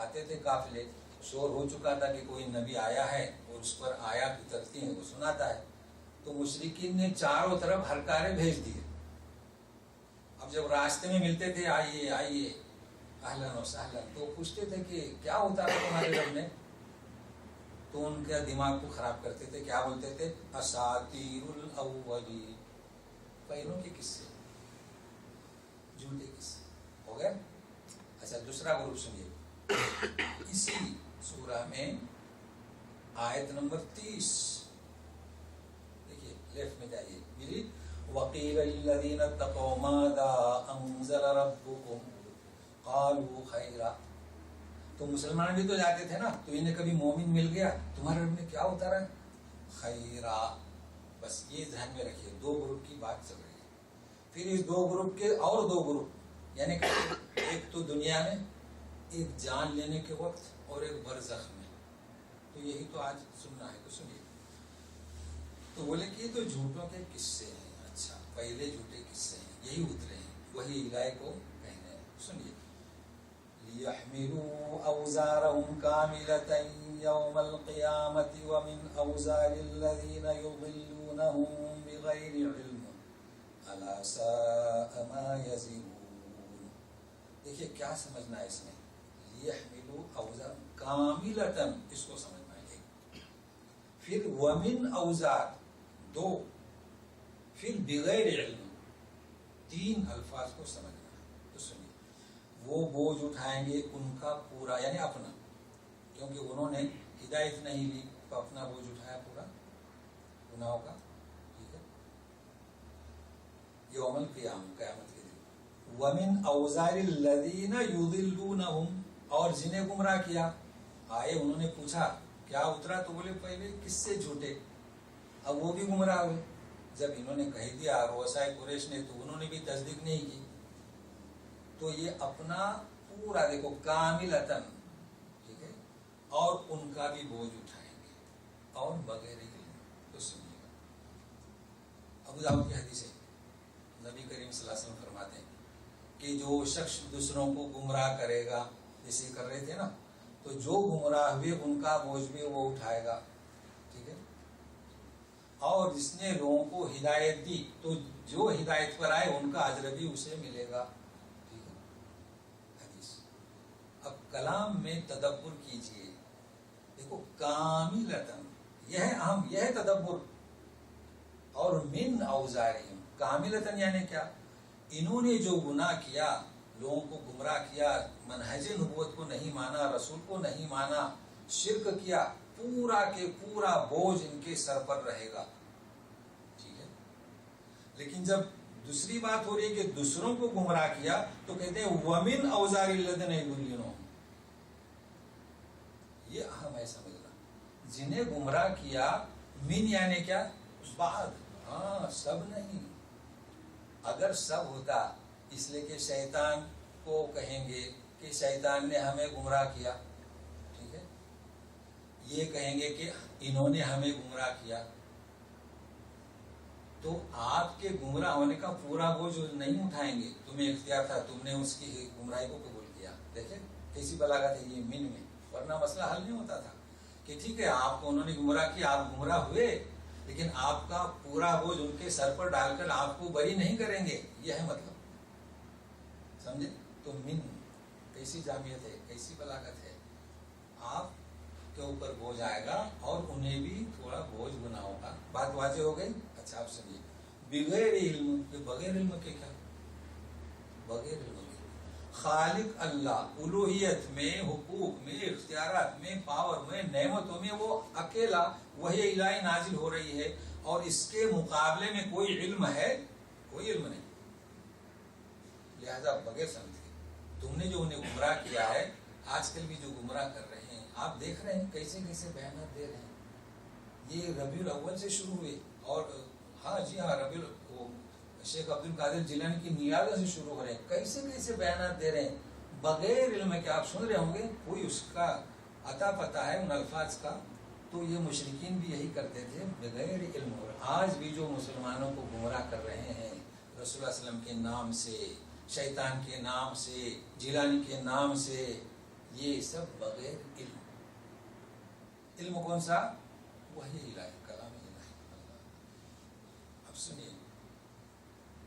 آتے تھے قافلے، شور ہو چکا تھا کہ کوئی نبی آیا ہے اور اس پر آیات اترتی ہیں، وہ سناتا ہے، تو مشرکین نے چاروں طرف ہلکارے بھیج دیے. اب جب راستے میں ملتے تھے، آئیے آئیے اہلاً و سہلاً، تو پوچھتے تھے کہ کیا اتارا تمہارے رب نے؟ تو ان کے دماغ کو خراب کرتے تھے. کیا بولتے تھے؟ اساطیر الاولین، پہلوں کے قصے، جھوٹے قصے. ہو گئے؟ اچھا دوسرا گروپ سنیے. اسی سورہ میں آیت نمبر 30 دیکھیے، لیفٹ میں جائیے میری. وَقِيلَ لِلَّذِينَ اتَّقَوْا مَاذَا أَنزَلَ رَبُّكُمْ قَالُوا خَيْرًا. تو مسلمان بھی تو جاتے تھے نا، تو انہیں کبھی مومن مل گیا، تمہارے رب نے کیا اتارا ہے؟ خیرا. بس یہ ذہن میں رکھیے. 2 گروپ کی بات چل رہی ہے. پھر اس 2 گروپ کے اور 2 گروپ، یعنی کہ ایک تو دنیا میں، ایک جان لینے کے وقت، اور ایک برزخ میں. تو یہی تو آج سننا ہے. تو سنیے. تو بولے کہ یہ تو جھوٹوں کے قصے ہیں. اچھا، پہلے جھوٹے قصے ہیں، یہی اترے ہیں، وہی الہی کو کہنے ہیں. سنیے. لِيَحْمِلُوا أَوْزَارَهُمْ كَامِلَةً يَوْمَ الْقِيَامَةِ وَمِنْ أَوْزَارِ الَّذِينَ يُضِلُّونَهُمْ بِغَيْرِ عِلْمٍ أَلَا سَاءَ مَا يَزِرُونَ. دیکھیے کیا سمجھنا ہے اس میں. لِيَحْمِلُوا أَوْزَارَهُمْ كَامِلَةً، اس کو سمجھنا ہے. پھر وَمِنْ أَوْزَار 2، پھر بغیر علم 3 الفاظ کو سمجھنا ہے. تو سنیے. وہ بوجھ اٹھائیں گے ان کا پورا، یعنی اپنا، کیونکہ انہوں نے ہدایت نہیں لی تو اپنا بوجھ اٹھایا پورا گناہوں کا. ٹھیک ہے. یوم القیامہ، قیامت کے دن. وَمِنْ أَوْزَارِ الَّذِينَ يُضِلُّونَهُمْ، اور جنہیں گمراہ کیا. آئے انہوں نے پوچھا کیا اترا، تو بولے پہلے کس سے جھوٹے. اب وہ بھی گمراہ ہوئے. جب انہوں نے کہہ دیا رؤسائے قریش نے، تو انہوں نے بھی تصدیق نہیں کی. تو یہ اپنا پورا دیکھو کاملتاً، ٹھیک ہے، اور ان کا بھی بوجھ اٹھائیں گے، اور بغیر علم. تو سنیے گا. ابو داؤد کی حدیث ہے، نبی کریم صلی اللہ علیہ وسلم فرماتے ہیں کہ جو شخص دوسروں کو گمراہ کرے گا، جیسے کر رہے تھے نا، تو جو گمراہ ہوئے ان کا بوجھ بھی وہ اٹھائے گا. ٹھیک ہے. اور جس نے لوگوں کو ہدایت دی، تو جو ہدایت پر آئے ان کا اجر بھی اسے ملے گا. ٹھیک ہے. کلام میں تدبر کیجئے. دیکھو کاملتن یہ ہے اہم، یہ ہے تدبر. اور من اوزارہم، کاملتن یعنی کیا؟ انہوں نے جو گناہ کیا، لوگوں کو گمراہ کیا، منہج نبوت کو نہیں مانا، رسول کو نہیں مانا، شرک کیا، پورا کے پورا بوجھ ان کے سر پر رہے گا. ٹھیک ہے. لیکن جب دوسری بات ہو رہی ہے کہ دوسروں کو گمراہ کیا تو کہتے ہیں وَمِنْ أَوْزَارِ الَّذِينَ يُضِلُّونَهُمْ. یہ اہم ہے سمجھنا. جنہیں گمراہ کیا، من یعنی کیا؟ بعد. ہاں سب نہیں. اگر سب ہوتا، اس لیے کہ شیطان کو کہیں گے کہ شیطان نے ہمیں گمراہ کیا. ٹھیک ہے. یہ کہیں گے کہ انہوں نے ہمیں گمراہ کیا. تو آپ کے گمراہ ہونے کا پورا بوجھ نہیں اٹھائیں گے. تمہیں اختیار تھا، تم نے اس کی گمراہی کو قبول کیا. دیکھیں کیسی بلاغت ہے یہ من میں. ورنہ مسئلہ حل نہیں ہوتا تھا کہ ٹھیک ہے آپ کو انہوں نے گمراہ کیا، آپ گمراہ ہوئے، لیکن آپ کا پورا بوجھ ان کے سر پر ڈال کر آپ کو بری نہیں کریں گے. یہ ہے مطلب. سمجھے؟ تو من کیسی جامعت ہے، کیسی بلاغت ہے. آپ کے اوپر بوجھ آئے گا اور انہیں بھی تھوڑا بوجھ بنا ہوگا. بات واضح ہو گئی؟ اچھا آپ سنیے. بغیر علم، بغیر علم کے کیا؟ بغیر علم کے خالق اللہ، الوہیت میں، حقوق میں، اختیارات میں، پاور میں، نعمتوں میں وہ اکیلا وحی الہی نازل ہو رہی ہے اور اس کے مقابلے میں کوئی علم ہے؟ کوئی علم نہیں. لہذا بغیر سمجھ کے تم نے جو انہیں گمراہ کیا ہے، آج کل بھی جو گمراہ کر رہے ہیں، آپ دیکھ رہے ہیں کیسے کیسے بیانات دے رہے ہیں. یہ ربیع الاول سے شروع ہوئے اور ہاں جی ہاں ربیع شیخ عبد القادر جیلانی کی نیازوں سے شروع ہو رہے ہیں. کیسے کیسے بیانات دے رہے ہیں بغیر علم کے. آپ سن رہے ہوں گے کوئی اس کا عطا پتہ ہے ان الفاظ کا. تو یہ مشرکین بھی یہی کرتے تھے بغیر علم. اور آج بھی جو مسلمانوں کو گمراہ کر رہے ہیں رسول اللہ علیہ وسلم کے نام سے، شیطان کے نام سے، جیلانی کے نام سے، یہ سب بغیر علم. علم کون سا؟ وحی الہی، کلام الہی. اب سنیے.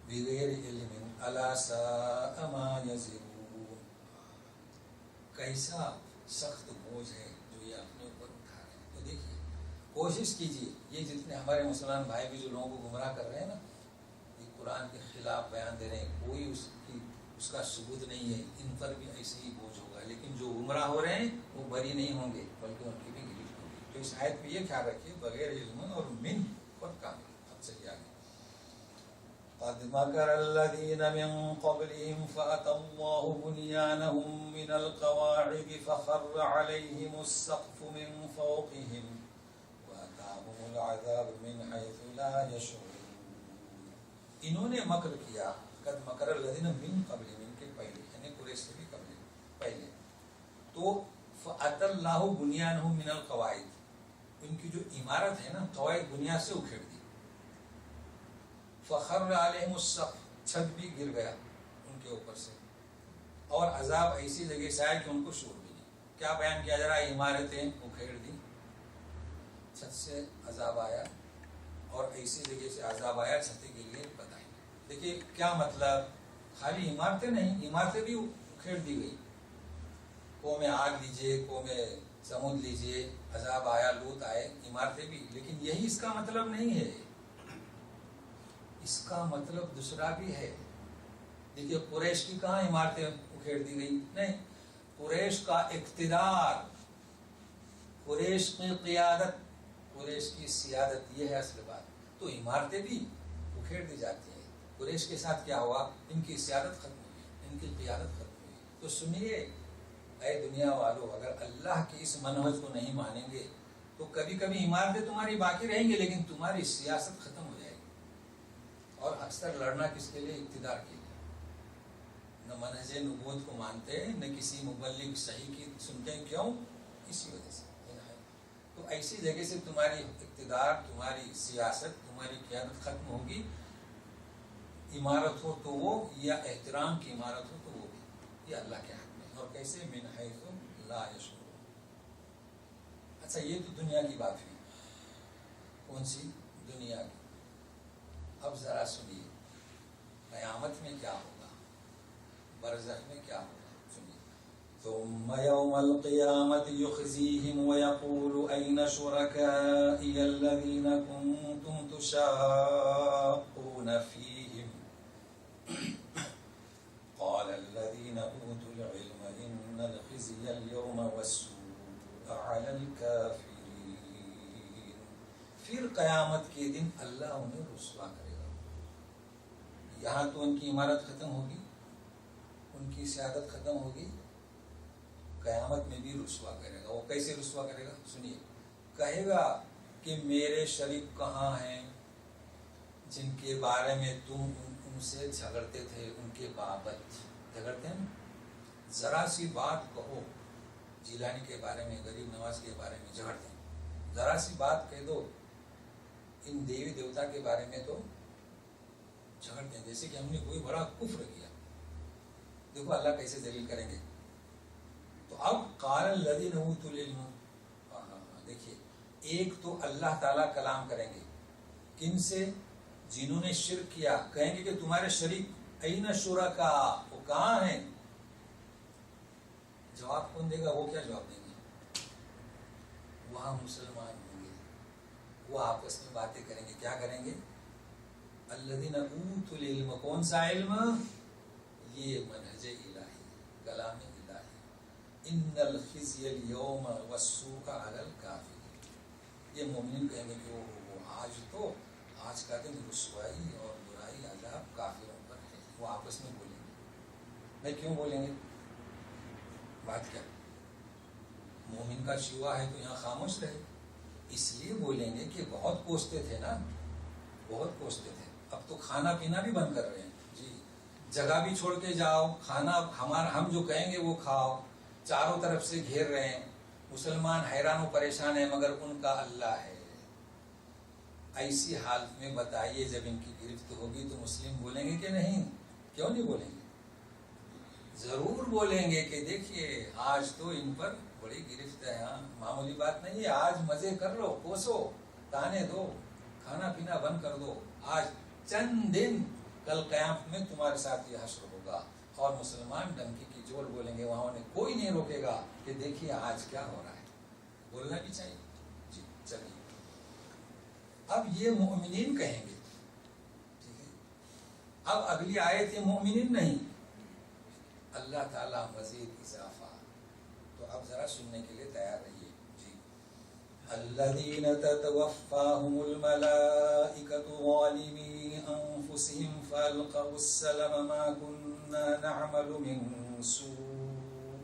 بغیر علم الا ساء ما یزرون. کیسا سخت بوجھ ہے جو یہ اپنے اوپر اٹھا رہے ہیں. تو دیکھیے کوشش کیجیے، یہ جتنے ہمارے مسلمان بھائی بھی جو لوگوں کو گمراہ کر رہے ہیں نا، یہ قرآن کے خلاف بیان دے رہے ہیں، کوئی اس کا ثبوت نہیں ہے. ان پر بھی ایسے ہی بوجھ ہوگا. لیکن جو گمراہ ہو رہے ہیں وہ بری نہیں ہوں گے، بلکہ ان کی بھی گرفت ہوگی. تو اس آیت پہ یہ خیال رکھیے بغیر علم اور من اور کامل. اب چلیے آگے. قد مكر الذين من قبلهم فأتى الله بنيانهم من القواعد فخر عليهم السقف من فوقهم وأتاهم العذاب من حيث لا يشعرون. انہوں نے مکر کیا. قد مكر الذين من قبلهم، ان کے پہلے یعنی قریش سے بھی قبل پہلے. تو فأتى الله بنيانهم من القواعد، ان کی جو عمارت ہے نا قواعد بنیاد سے اکھیڑ دی. فخر علیہم السقف، چھت بھی گر گیا ان کے اوپر سے. اور عذاب ایسی جگہ سے آیا کہ ان کو شعور بھی نہیں. کیا بیان کیا جا رہا ہے؟ عمارتیں اکھیڑ دی، چھت سے عذاب آیا اور ایسی جگہ سے عذاب آیا چھتیں گر گئی. بتائیں دیکھیے کیا مطلب. خالی عمارتیں نہیں، عمارتیں بھی اکھیڑ دی گئی. قوم عاد لیجئے، قوم سمود لیجئے، عذاب آیا، لوط آئے، عمارتیں بھی. لیکن یہی اس کا مطلب نہیں ہے. اس کا مطلب دوسرا بھی ہے. دیکھیے قریش کی کہاں عمارتیں اکھیڑ دی گئی؟ نہیں. قریش کا اقتدار، قریش کی قیادت، قریش کی سیادت، یہ ہے اصل بات. تو عمارتیں بھی اکھیڑ دی جاتی ہیں. قریش کے ساتھ کیا ہوا؟ ان کی سیادت ختم ہوئی، ان کی قیادت ختم ہوئی. تو سنیے اے دنیا والو، اگر اللہ کی اس منہج کو نہیں مانیں گے تو کبھی کبھی عمارتیں تمہاری باقی رہیں گی لیکن تمہاری سیاست ختم ہو جائے گی. اور اکثر لڑنا کس کے لیے؟ اقتدار کے لیے. نہ منہج نبوت کو مانتے، نہ کسی مبلغ صحیح کی سنتے. کیوں؟ اسی وجہ سے. تو ایسی جگہ سے تمہاری اقتدار، تمہاری سیاست، تمہاری قیادت ختم ہوگی. عمارت ہو تو وہ، یا احترام کی عمارت ہو تو وہ بھی. یہ اللہ کے حق میں. اور کیسے؟ من حیث لا یشعرون. اچھا یہ تو دنیا کی بات ہوئی. کون سی؟ دنیا کی. اب ذرا سنیے قیامت میں کیا ہوگا، برزخ میں کیا ہوگا. سنیے. ثم يوم القيامة يخزيهم ويقول أين شركائي الذين كنتم تشاقون فيهم قال الذين أوتوا العلم إن الخزي اليوم والسوء على الكافرين. پھر قیامت کے دن اللہ انہیں رسوا کرے گا. یہاں تو ان کی عمارت ختم ہوگی, ان کی سیادت ختم ہوگی, قیامت میں بھی رسوا کرے گا. وہ کیسے رسوا کرے گا؟ سنیے, کہے گا کہ میرے شریک کہاں ہیں جن کے بارے میں تم ان سے جھگڑتے تھے, ان کے بابت جھگڑتے ہیں. ذرا سی بات کہو, جیلانی کے بارے میں, غریب نواز کے بارے میں جھگڑتے ہیں, ذرا سی بات کہہ دو ان دیوی دیوتا کے بارے میں تو جھگڑتے ہیں, جیسے کہ ہم نے کوئی بڑا کفر کیا. دیکھو اللہ کیسے ذلیل کریں گے. تو اب قال الذین اوتوا العلم, دیکھیے ایک تو اللہ تعالیٰ کلام کریں گے کن سے؟ جنہوں نے شرک کیا. کہیں گے کہ تمہارے شریک این شرکا, وہ کہاں ہیں؟ جواب کون دے گا؟ وہ کیا جواب دیں گے؟ وہاں مسلمان ہوں گے, وہ آپس میں باتیں کریں گے. کیا کریں گے؟ الذین اوتوا العلم, کون سا علم؟ یہ منہج الہی, کلام الہی. ان الخزی اليوم والسوء علی الکافرین. یہ مومنین کہیں گے کہ وہ آج کا دن رسوائی اور برائی عذاب کافروں پر ہے. وہ آپس میں بولیں گے. میں کیوں بولیں گے؟ بات کیا؟ مومن کا شیوا ہے تو یہاں خاموش رہے, اس لیے بولیں گے کہ بہت کوستے تھے نا, بہت کوستے تھے, اب تو کھانا پینا بھی بند کر رہے ہیں جی, جگہ بھی چھوڑ کے جاؤ, کھانا ہم جو کہیں گے وہ کھاؤ, چاروں طرف سے گھیر رہے ہیں. مسلمان حیران و پریشان ہیں مگر ان کا اللہ ہے. ایسی حالت میں بتائیے جب ان کی گرفت ہوگی تو مسلم بولیں گے کہ نہیں؟ کیوں نہیں بولیں گے؟ ضرور بولیں گے کہ دیکھیے آج تو ان پر بڑی گرفت ہے, ہاں معمولی بات نہیں ہے. آج مزے کر لو, کوسو, تانے دو, کھانا پینا بند کر دو. آج چند دن, کل قیامت میں تمہارے ساتھ یہ حشر ہوگا. اور مسلمان ڈنکی کی جوڑ بولیں گے, وہاں انہیں کوئی نہیں روکے گا کہ دیکھیے آج کیا ہو رہا ہے. بولنا بھی چاہیے جی. چلیے اب یہ مومنین کہیں گے, ٹھیک ہے. اب اگلی آیت ہے مومنین نہیں, اللہ تعالیٰ مزید اضافہ. تو اب ذرا سننے کے لیے تیار رہیے جی. الذین تتوفاہم الملائکۃ ظالمی انفسہم فالقوا السلم ما كنا نعمل من سوء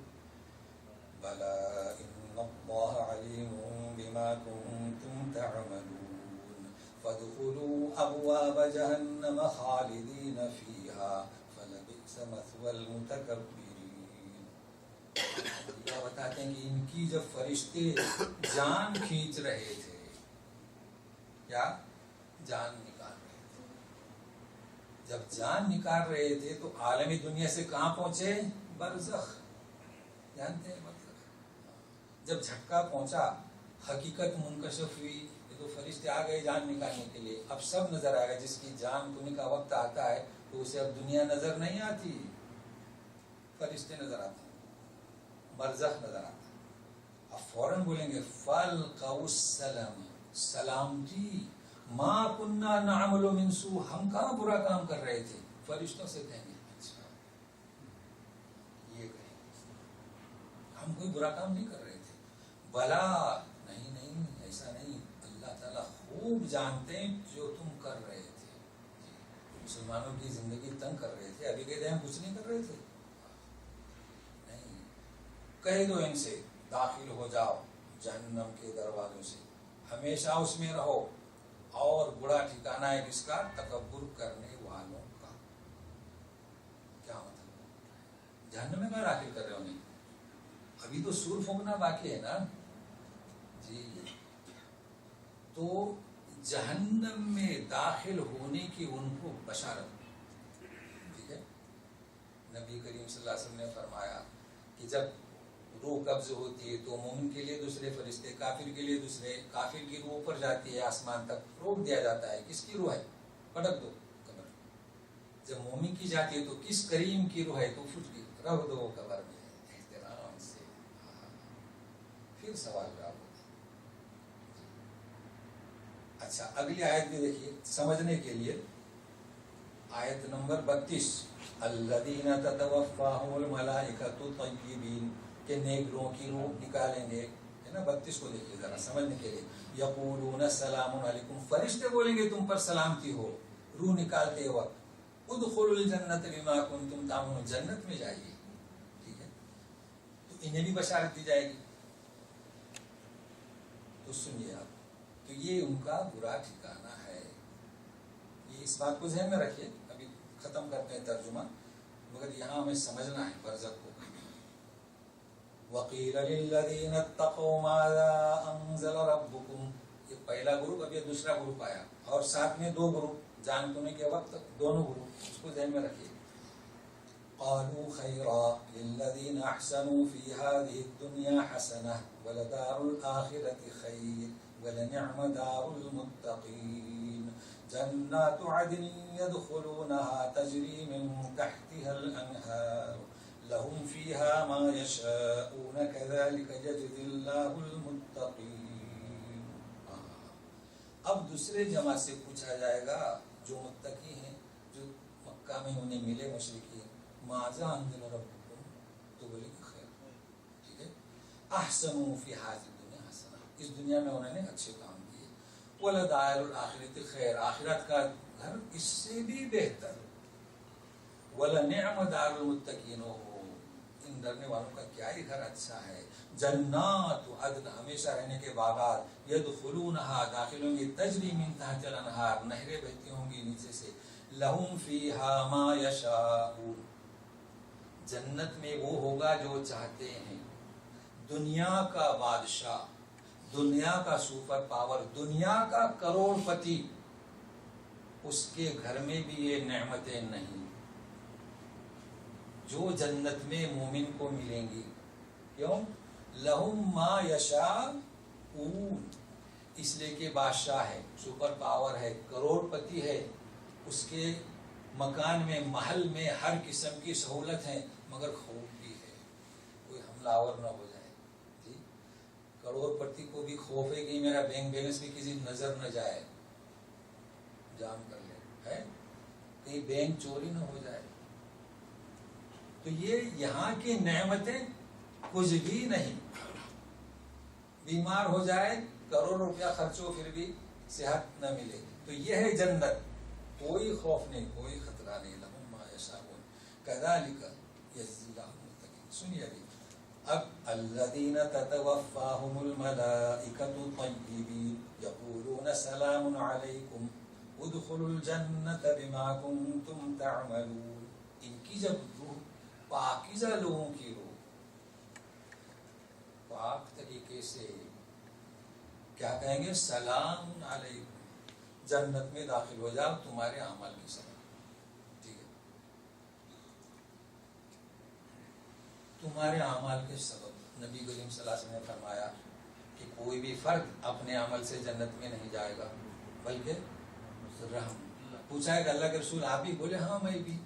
بلی ان اللہ علیم بما کنتم تعملون فادخلوا ابواب جہنم خالدین فیہا فلبئس مثوى المتکبرین. اللہ بتاتے ہیں کہ ان کی جب فرشتے جان کھینچ رہے تھے, کیا جان نکال رہے تھے, جب جان نکال رہے تھے تو عالمی دنیا سے کہاں پہنچے؟ برزخ. جانتے ہیں برزخ؟ جب جھٹکا پہنچا, حقیقت منکشف ہوئی, یہ تو فرشتے آ گئے جان نکالنے کے لیے. اب سب نظر آئے گا, جس کی جان کھونے کا وقت آتا ہے تو اسے اب دنیا نظر نہیں آتی, فرشتے نظر آتے ہیں, برزخ نظر آتا ہے. اب فوراً بولیں گے فالقوا السلم, سلامتی, ما کننا نعمل من سوء, ہم کہاں برا کام کر رہے تھے. فرشتوں سے کہیں گے, اچھا یہ کہیں گے ہم کوئی برا کام نہیں کر رہے تھے. بلا, نہیں ایسا نہیں, اللہ تعالیٰ خوب جانتے ہیں جو تم کر رہے تھے. مسلمانوں کی زندگی تنگ کر رہے تھے, ابھی کہتے ہیں ہم کچھ نہیں کر رہے تھے. نہیں, کہہ دو ان سے داخل ہو جاؤ جہنم کے دروازوں سے, ہمیشہ اس میں رہو, اور بڑا ٹھکانہ ہے کس کا؟ تکبر کرنے والوں کا. کیا مطلب؟ جہنم میں کہاں داخل کر رہے ہو؟ نہیں, ابھی تو سور پھونکنا باقی ہے نا جی. تو جہنم میں داخل ہونے کی ان کو بشارت, ٹھیک ہے. نبی کریم صلی اللہ علیہ وسلم نے فرمایا کہ جب روح قبض ہوتی ہے تو مومن کے لیے دوسرے فرشتے, کافر کے لیے دوسرے. کافر کی روح اوپر جاتی ہے آسمان تک, روک دیا جاتا ہے, کس کی روح ہے؟ پٹک دو قبر. جب مومن کی جاتی ہے تو کس کریم کی روح ہے؟ تو پھٹ گئی, رکھ دو قبر میں, احترام پھر سوال جواب ہوتا ہے. اچھا اگلی آیت بھی دیکھیے سمجھنے کے لیے. آیت نمبر 32 الذین تتوفاہم الملائکۃ طیبین کہ نیک روح کی روح نکالیں گے ہے نا. 32 کو دیکھیے ذرا سمجھنے کے لیے. یقولون السلام علیکم فرشتے بولیں گے تم پر سلامتی ہو روح نکالتے وقت. ادخلوا الجنۃ بما کنتم تعملون جنت میں جائیے. ٹھیک ہے تو انہیں بھی بشارت دی جائے گی. تو سنیے آپ تو یہ ان کا برا ٹھکانہ ہے. یہ اس بات کو ذہن میں رکھیے. ابھی ختم کرتے ہیں ترجمہ مگر یہاں ہمیں سمجھنا ہے برزخ کو. وَقِيلَ لِلَّذِينَ اتَّقَوْا مَاذَا أَنزَلَ رَبُّكُمْ یہ پہلا گروپ. اب یہ دوسرا گروپ آیا اور ساتھ میں دو گروپ جان ہونے کے وقت دونوں گروپ اس کو ذہن میں رکھیے. قالوا خيرا للذين احسنوا في هذه الدنيا حسنة ولدار الآخرة خير ولنعم دار المتقين جنات عدن يدخلونها تجري من تحتها الأنهار لهم فيها ما يشاءون كذلك يجزي الله المتقين. اب دوسرے جماعت سے پوچھا جائے گا جو متقی ہیں جو مکہ میں انہیں ملے مشرکین ماذا انزل ربکم تو بولے کہ خیر. ٹھیک ہے. احسنوا فی هذه الدنيا حسنہ اس دنیا میں انہوں نے اچھے کام کیے. ولدار الآخرۃ خیر آخرت کا گھر اس سے بھی بہتر. ولنعم دار المتقین ان ڈرنے والوں کا کیا ہی گھر اچھا ہے. جنات عدن ہمیشہ رہنے کے باغات یدخلونها داخل ہوں گے تجری من تحت الانہار نہریں بہتی ہوں گی نیچے سے. لہم فیہا ما یشاءون جنت میں وہ ہوگا جو چاہتے ہیں. دنیا کا بادشاہ دنیا کا سپر پاور دنیا کا کروڑ پتی اس کے گھر میں بھی یہ نعمتیں نہیں جو جنت میں مومن کو ملیں گی. کیوں؟ لہم ما یشاءون اس لیے کہ بادشاہ ہے سپر پاور ہے کروڑ پتی ہے. اس کے مکان میں محل میں ہر قسم کی سہولت ہے مگر خوف بھی ہے کوئی حملہ آور نہ ہو جائے. جی کروڑ پتی کو بھی خوف ہے کہ میرا بینک بیلنس بھی کسی نظر نہ جائے جام کر لے ہے کہیں بینک چوری نہ ہو جائے. تو یہ یہاں کی نعمتیں کچھ بھی نہیں. بیمار ہو جائے کروڑ روپیہ خرچ ہو پھر بھی صحت نہ ملے. تو یہ ہے جنت کوئی خوف نہیں کوئی خطرہ نہیں. لہم ما یشاءون کذالک یجزی اللہ المتقین. سنیے ابھی اب الذین تتوفاہم الملائکۃ طیبین یقولون سلام علیکم ادخلوا الجنۃ بما کنتم تعملون. ان کی جب روح پاکیزہ لوگوں کی روح پاک طریقے سے کیا کہیں گے سلام علیکم جنت میں داخل ہو جاؤ تمہارے اعمال کی سبب. ٹھیک ہے تمہارے اعمال کے سبب. نبی کریم صلی اللہ علیہ وسلم نے فرمایا کہ کوئی بھی فرد اپنے عمل سے جنت میں نہیں جائے گا بلکہ رحم. پوچھا ہے کہ اللہ کے رسول آپ بھی بولے ہاں میں بھی.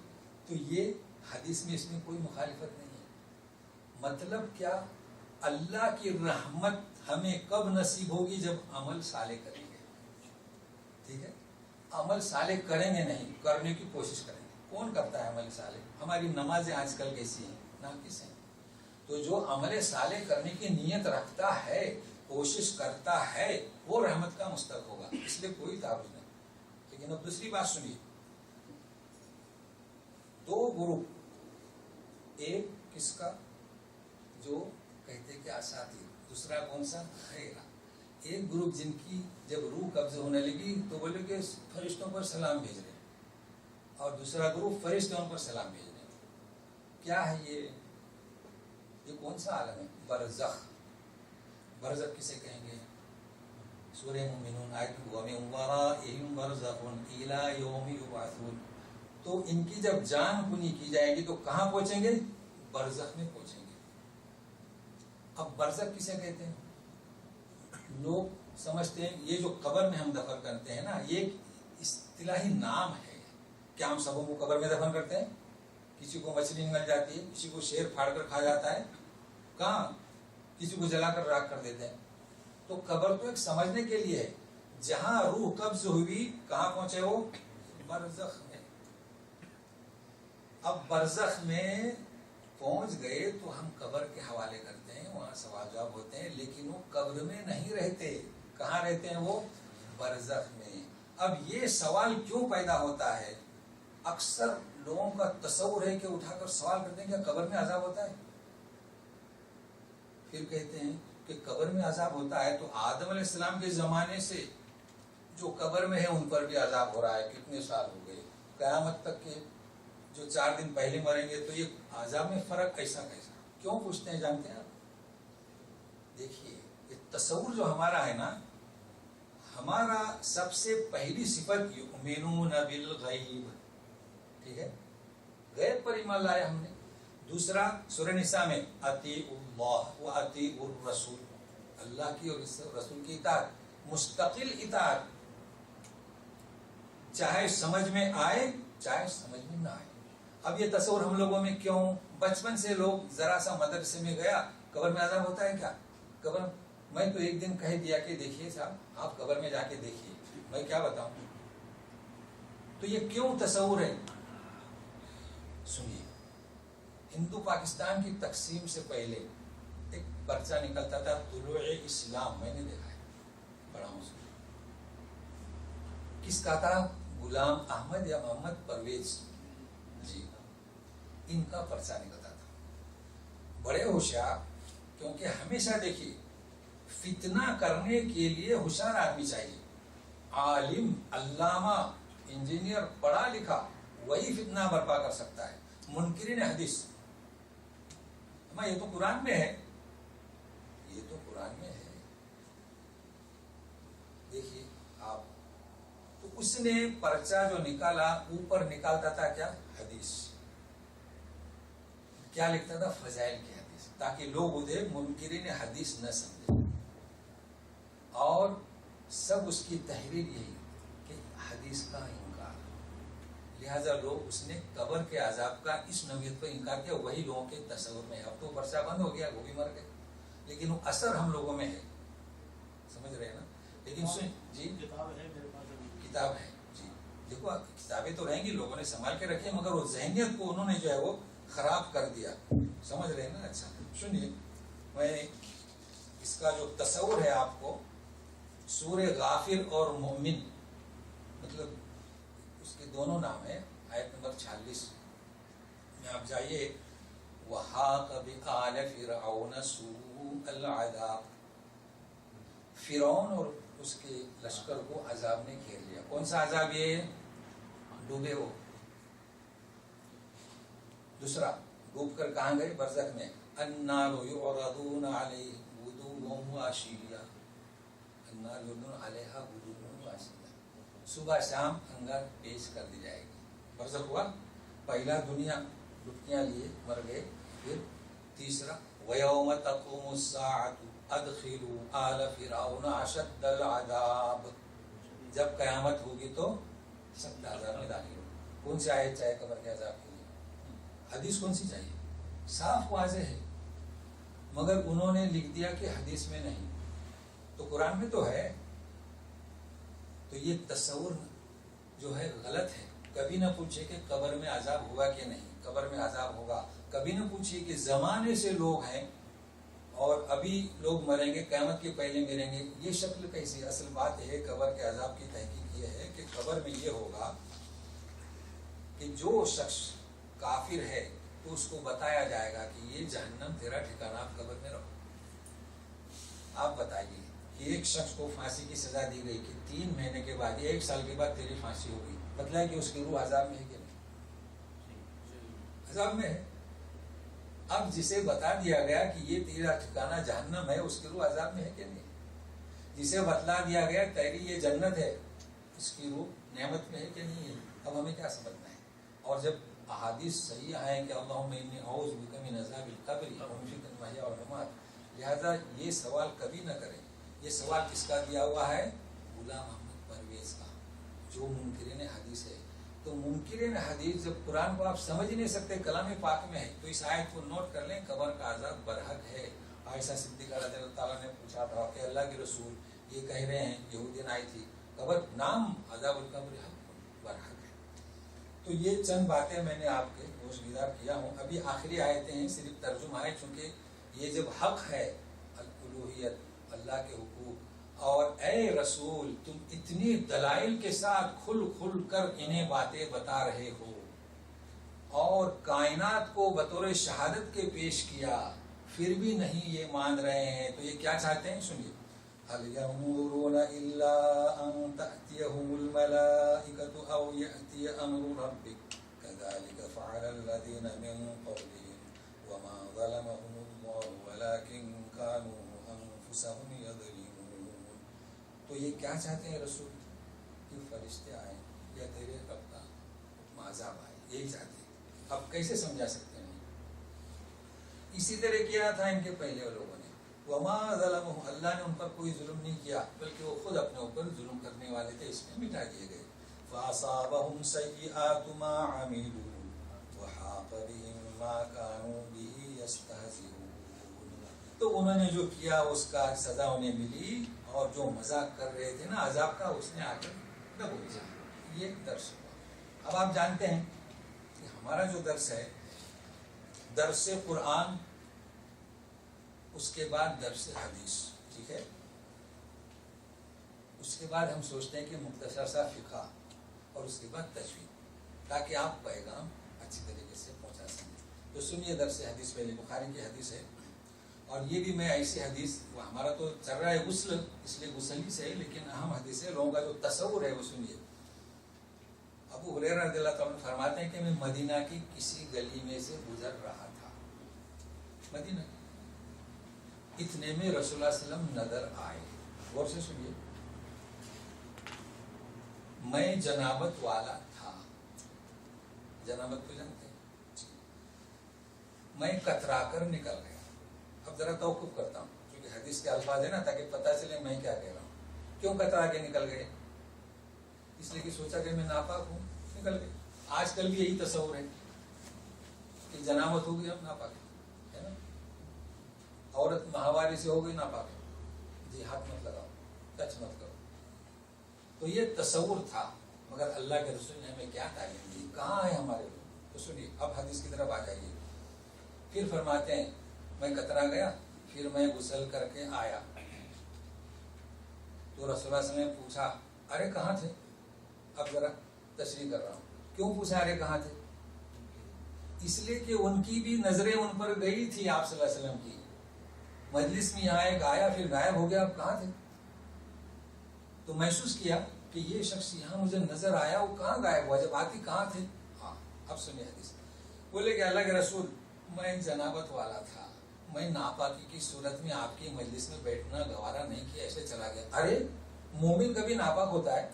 تو یہ حدیث میں اس میں کوئی مخالفت نہیں ہے. مطلب کیا اللہ کی رحمت ہمیں کب نصیب ہوگی جب عمل صالح کریں گے. ٹھیک ہے عمل صالح کریں گے نہیں کرنے کی کوشش کریں گے. کون کرتا ہے عمل صالح؟ ہماری نمازیں آج کل کیسی ہیں ناقص ہیں. تو جو عمل صالح کرنے کی نیت رکھتا ہے کوشش کرتا ہے وہ رحمت کا مستحق ہوگا. اس لیے کوئی تعارض نہیں. لیکن اب دوسری بات سنیے. دو گروپ ایک کس کا جو کہتے کہ اساطیر دوسرا کون سا خیرہ. ایک گروپ جن کی جب روح قبض ہونے لگی تو بولے کہ فرشتوں پر سلام بھیج رہے ہیں اور دوسرا گروپ فرشتوں پر سلام بھیج رہے ہیں. کیا ہے یہ کون سا عالم ہے؟ برزخ. برزخ کسے کہیں گے؟ سورہ مومنون آیت وَمِن وَرَائِهِمْ بَرْزَخٌ إِلَى يَوْمِ يُبْعَثُونَ. تو ان کی جب جان کنی کی جائے گی تو کہاں پہنچیں گے؟ برزخ میں پہنچیں گے. اب برزخ کسے کہتے ہیں؟ لوگ سمجھتے ہیں یہ جو قبر میں ہم دفن کرتے ہیں نا یہ اصطلاحی نام ہے. کیا ہم سبوں کو قبر میں دفن کرتے ہیں؟ کسی کو مچھلی نگل جاتی ہے کسی کو شیر پھاڑ کر کھا جاتا ہے. کہاں؟ کسی کو جلا کر راکھ کر دیتے ہیں. تو قبر تو ایک سمجھنے کے لیے ہے. جہاں روح قبض ہوئی کہاں پہنچے وہ؟ برزخ میں. اب برزخ میں پہنچ گئے تو ہم قبر کے حوالے کرتے ہیں، وہاں سوال جواب ہوتے ہیں، لیکن وہ قبر میں نہیں رہتے. کہاں رہتے ہیں وہ؟ برزخ میں. اب یہ سوال کیوں پیدا ہوتا ہے؟ اکثر لوگوں کا تصور ہے کہ اٹھا کر سوال کرتے ہیں کہ قبر میں عذاب ہوتا ہے. پھر کہتے ہیں کہ قبر میں عذاب ہوتا ہے تو آدم علیہ السلام کے زمانے سے جو قبر میں ہے ان پر بھی عذاب ہو رہا ہے. کتنے سال ہو گئے؟ قیامت تک کے جو 4 دن پہلے مریں گے تو یہ عذاب میں فرق ایسا کیسا؟ کیوں پوچھتے ہیں جانتے ہیں آپ؟ دیکھیے یہ تصور جو ہمارا ہے نا، ہمارا سب سے پہلی صفت یؤمنون بالغیب، ٹھیک ہے، غیب پر ایمان لایا ہم نے. دوسرا سورہ نساء میں اطیعوا اللہ و اطیعوا الرسول، اللہ کی اور رسول کی اطاعت، مستقل اطاعت، چاہے سمجھ میں آئے چاہے سمجھ میں نہ آئے. اب یہ تصور ہم لوگوں میں کیوں؟ بچپن سے لوگ ذرا سا مدرسے میں گیا، قبر میں عذاب ہوتا ہے کیا؟ قبر میں تو ایک دن کہہ دیا کہ دیکھیے صاحب آپ قبر میں جا کے دیکھیے، میں کیا بتاؤں. تو یہ کیوں تصور ہے؟ سنیے، ہندو پاکستان کی تقسیم سے پہلے ایک پرچہ نکلتا تھا طلوع اسلام، میں نے دیکھا ہے، پڑھا ہوں. کس کا تھا؟ غلام احمد یا محمد پرویز جی، ان کا پرچہ نکلتا تھا. بڑے ہوشیار، کیونکہ ہمیشہ دیکھیے فتنہ کرنے کے لیے ہوشیار آدمی چاہیے. عالم، علامہ، انجینئر، پڑھا لکھا وہی فتنہ برپا کر سکتا ہے. منکرین حدیث، یہ تو قرآن میں ہے، یہ تو قرآن میں ہے. دیکھیے آپ، تو اس نے پرچہ جو نکالا اوپر نکالتا تھا کیا؟ حدیث. کیا لکھتا تھا؟ فضائل کی حدیث، تاکہ لوگ ادھر منکرین حدیث نہ سمجھیں. اور سب اس کی تحریر یہی کہ حدیث کا انکار، لہذا لوگ اس نے قبر کے عذاب کا اس نوعیت پر انکار کیا. وہی لوگوں کے تصور میں. اب تو پرچہ بند ہو گیا، وہ بھی مر گئے، لیکن وہ اثر ہم لوگوں میں ہے. سمجھ رہے ہیں نا؟ لیکن جی کتاب ہے میرے پاس، کتاب ہے جی. دیکھو کتابیں تو رہیں گی، لوگوں نے سنبھال کے رکھی، مگر وہ ذہنیت کو انہوں نے جو ہے وہ خراب کر دیا. سمجھ رہے ہیں نا؟ اچھا سنیے، میں اس کا جو تصور ہے آپ کو، سورہ غافر اور مومن، مطلب اس کے دونوں نام ہیں. آیت نمبر 46 میں آپ جائیے، وَحَاقَ بِآلِ فِرْعَوْنَ سُوءُ الْعَذَابِ. فرعون اور اس کے لشکر کو عذاب نے گھیر لیا. کون سا عذاب؟ یہ ڈوبے ہو. دوسرا ڈوب کر کہاں گئے؟ برزخ میں. النَّارُ يُعْرَضُونَ عَلَيْهِ غُدُوًّا وَعَشِيًّا، النَّارُ يُعْرَضُونَ عَلَيْهَا غُدُوًّا وَعَشِيًّا، صبح شام انگار پیش کر دی جائے گی. برزخ ہوا پہلا، دنیا ڈبکیاں لیے مر گئے. پھر تیسرا وَيَوْمَ تَقُومُ السَّاعَةُ أَدْخِلُوا آلَ فِرْعَوْنَ أَشَدَّ الْعَذَابِ. جب قیامت ہوگی تو سخت عذاب میں داخل ہو. کون سی آیت چاہے قبر کے عذاب کے لیے؟ حدیث کون سی چاہیے؟ صاف واضح ہے، مگر انہوں نے لکھ دیا کہ حدیث میں نہیں، تو قرآن میں تو ہے. تو یہ تصور جو ہے غلط ہے. کبھی نہ پوچھے کہ قبر میں عذاب ہوا کہ نہیں، قبر میں عذاب ہوگا. کبھی نہ پوچھیے کہ زمانے سے لوگ ہیں اور ابھی لوگ مریں گے، قیامت کے پہلے مریں گے، یہ شکل کیسی؟ اصل بات ہے قبر کے عذاب کی تحقیق یہ ہے کہ قبر میں یہ ہوگا کہ جو شخص کافر ہے تو اس کو بتایا جائے گا کہ یہ جہنم تیرا ٹھکانہ، آپ قبر میں رہو. آپ بتائیے کہ ایک شخص کو پھانسی کی سزا دی گئی کہ 3 مہینے کے بعد یا 1 سال کے بعد تیری پھانسی ہوگی، مطلب ہے کہ اس کی روح عذاب میں ہے کہ نہیں؟ عذاب میں ہے. اب جسے بتا دیا گیا کہ یہ تیرا ٹھکانہ جہنم ہے، اس کی روح عذاب میں ہے کہ نہیں؟ جسے بتلا دیا گیا تیری یہ جنت ہے، اس کی روح نعمت میں ہے کہ نہیں ہے؟ اب ہمیں کیا سمجھنا ہے؟ اور جب احادیث صحیح ہیں کہ اللہم انی اعوذ بک من عذاب القبر ومن فتنة المحیا والممات، لہذا یہ سوال کبھی نہ کریں. یہ سوال کس کا دیا ہوا ہے؟ غلام احمد پرویز کا، جو منکرین حدیث ہے. تو منکرین حدیث جب قرآن کو آپ سمجھ نہیں سکتے، کلام پاک میں ہے، تو اس آیت کو نوٹ کر لیں، قبر کا عذاب برحق ہے. عائشہ صدیقہ رضی اللہ تعالیٰ نے پوچھا تھا کہ اللہ کے رسول یہ کہہ رہے ہیں یہودین آئی تھی قبر نام عذاب القبر حق برحق ہے. تو یہ چند باتیں میں نے آپ کے گوشگیدہ کیا ہوں. ابھی آخری آیتیں ہیں صرف ترجمہ ہے، چونکہ یہ جب حق ہے الوہیت اللہ کے حقوق، اور اے رسول تم اتنی دلائل کے ساتھ کھل کھل کر انہیں باتیں بتا رہے ہو اور کائنات کو بطور شہادت کے پیش کیا، پھر بھی نہیں یہ مان رہے ہیں، تو یہ کیا چاہتے ہیں؟ سنیے. هل ينظرون إلا أن تأتيهم الملائكة أو يأتي أمر ربك كذلك فعل الذين من قبلهم وما ظلمهم الله ولكن كانوا أنفسهم يظلمون. تو یہ کیا چاہتے ہیں رسول؟ کہ فرشتے آئیں یا تیرے رب کا حکم عذاب آئے، یہی چاہتے ہیں. اب کیسے سمجھا سکتے ہیں؟ اسی طرح کیا تھا ان کے پہلے لوگوں نے. وما ظلمهم، اللہ نے ان پر کوئی ظلم نہیں کیا بلکہ وہ خود اپنے اوپر ظلم کرنے والے تھے، اس میں مٹا دیے گئے. فاصابهم سیئات ما عملوا وحاق بهم ما كانوا به يستهزئون. تو انہوں نے جو کیا اس کا سزا انہیں ملی، اور جو مذاق کر رہے تھے نا عذاب کا، اس نے آ کر دبو دیا. یہ درس ہوا. اب آپ جانتے ہیں کہ ہمارا جو درس ہے درس قرآن، اس کے بعد درس حدیث، ٹھیک ہے. اس کے بعد ہم سوچتے ہیں کہ مختصر سا فقہ، اور اس کے بعد تجوید، تاکہ آپ پیغام اچھی طریقے سے پہنچا سکیں. تو سنیے درس حدیث. پہلے بخاری کی حدیث ہے، اور یہ بھی میں ایسی حدیث، ہمارا تو چل رہا ہے غسل، اس لیے غسل ہی سے ہے، لیکن اہم حدیث ہے، لوگوں کا جو تصور ہے وہ سنیے. ابو ہریرہ رضی اللہ تعالیٰ فرماتے ہیں کہ میں مدینہ کی کسی گلی میں سے گزر رہا تھا، مدینہ، اتنے میں رسول اللہ صلی اللہ علیہ وسلم نظر آئے. غور سے سنیے. میں جنابت والا تھا. جنابت کو جانتے ہیں؟ میں کترا کر نکل گیا. اب ذرا توقف کرتا ہوں کیونکہ حدیث کے الفاظ ہے نا، تاکہ پتہ چلے میں کیا کہہ رہا ہوں. کیوں کترا کے نکل گئے؟ اس لیے کہ سوچا کہ میں ناپاک ہوں، نکل گئے. آج کل بھی یہی تصور ہے کہ جنابت ہو گئی ہم ناپاک ہے نا، عورت ماہواری سے ہو گئی ناپاک، جی ہاتھ مت لگاؤ، ٹچ مت کرو. تو یہ تصور تھا، مگر اللہ کے رسول نے ہمیں کیا تعلیم دی؟ کہاں ہے ہمارے لوگ؟ تو سنیے، اب حدیث کی طرف آ جائیے. پھر فرماتے ہیں میں کترا گیا، پھر میں غسل کر کے آیا تو رسول اللہ صلی اللہ علیہ وسلم نے پوچھا ارے کہاں تھے؟ اب ذرا تشریح کر رہا ہوں. کیوں پوچھا ارے کہاں تھے؟ اس لیے کہ ان کی بھی نظریں ان پر گئی تھی آپ صلی اللہ علیہ وسلم کی. مجلس میں یہاں ایک آیا پھر غائب ہو گیا، اب کہاں تھے؟ تو محسوس کیا کہ یہ شخص یہاں مجھے نظر آیا، وہ کہاں غائب ہوا؟ جب آتی کہاں تھے؟ ہاں اب سنیے حدیث. بولے کہ اللہ کے رسول میں جنابت والا تھا، میں ناپاکی کی صورت میں آپ کی مجلس میں بیٹھنا گوارا نہیں کیا، ایسے چلا گیا. ارے مومن کبھی ناپاک ہوتا ہے؟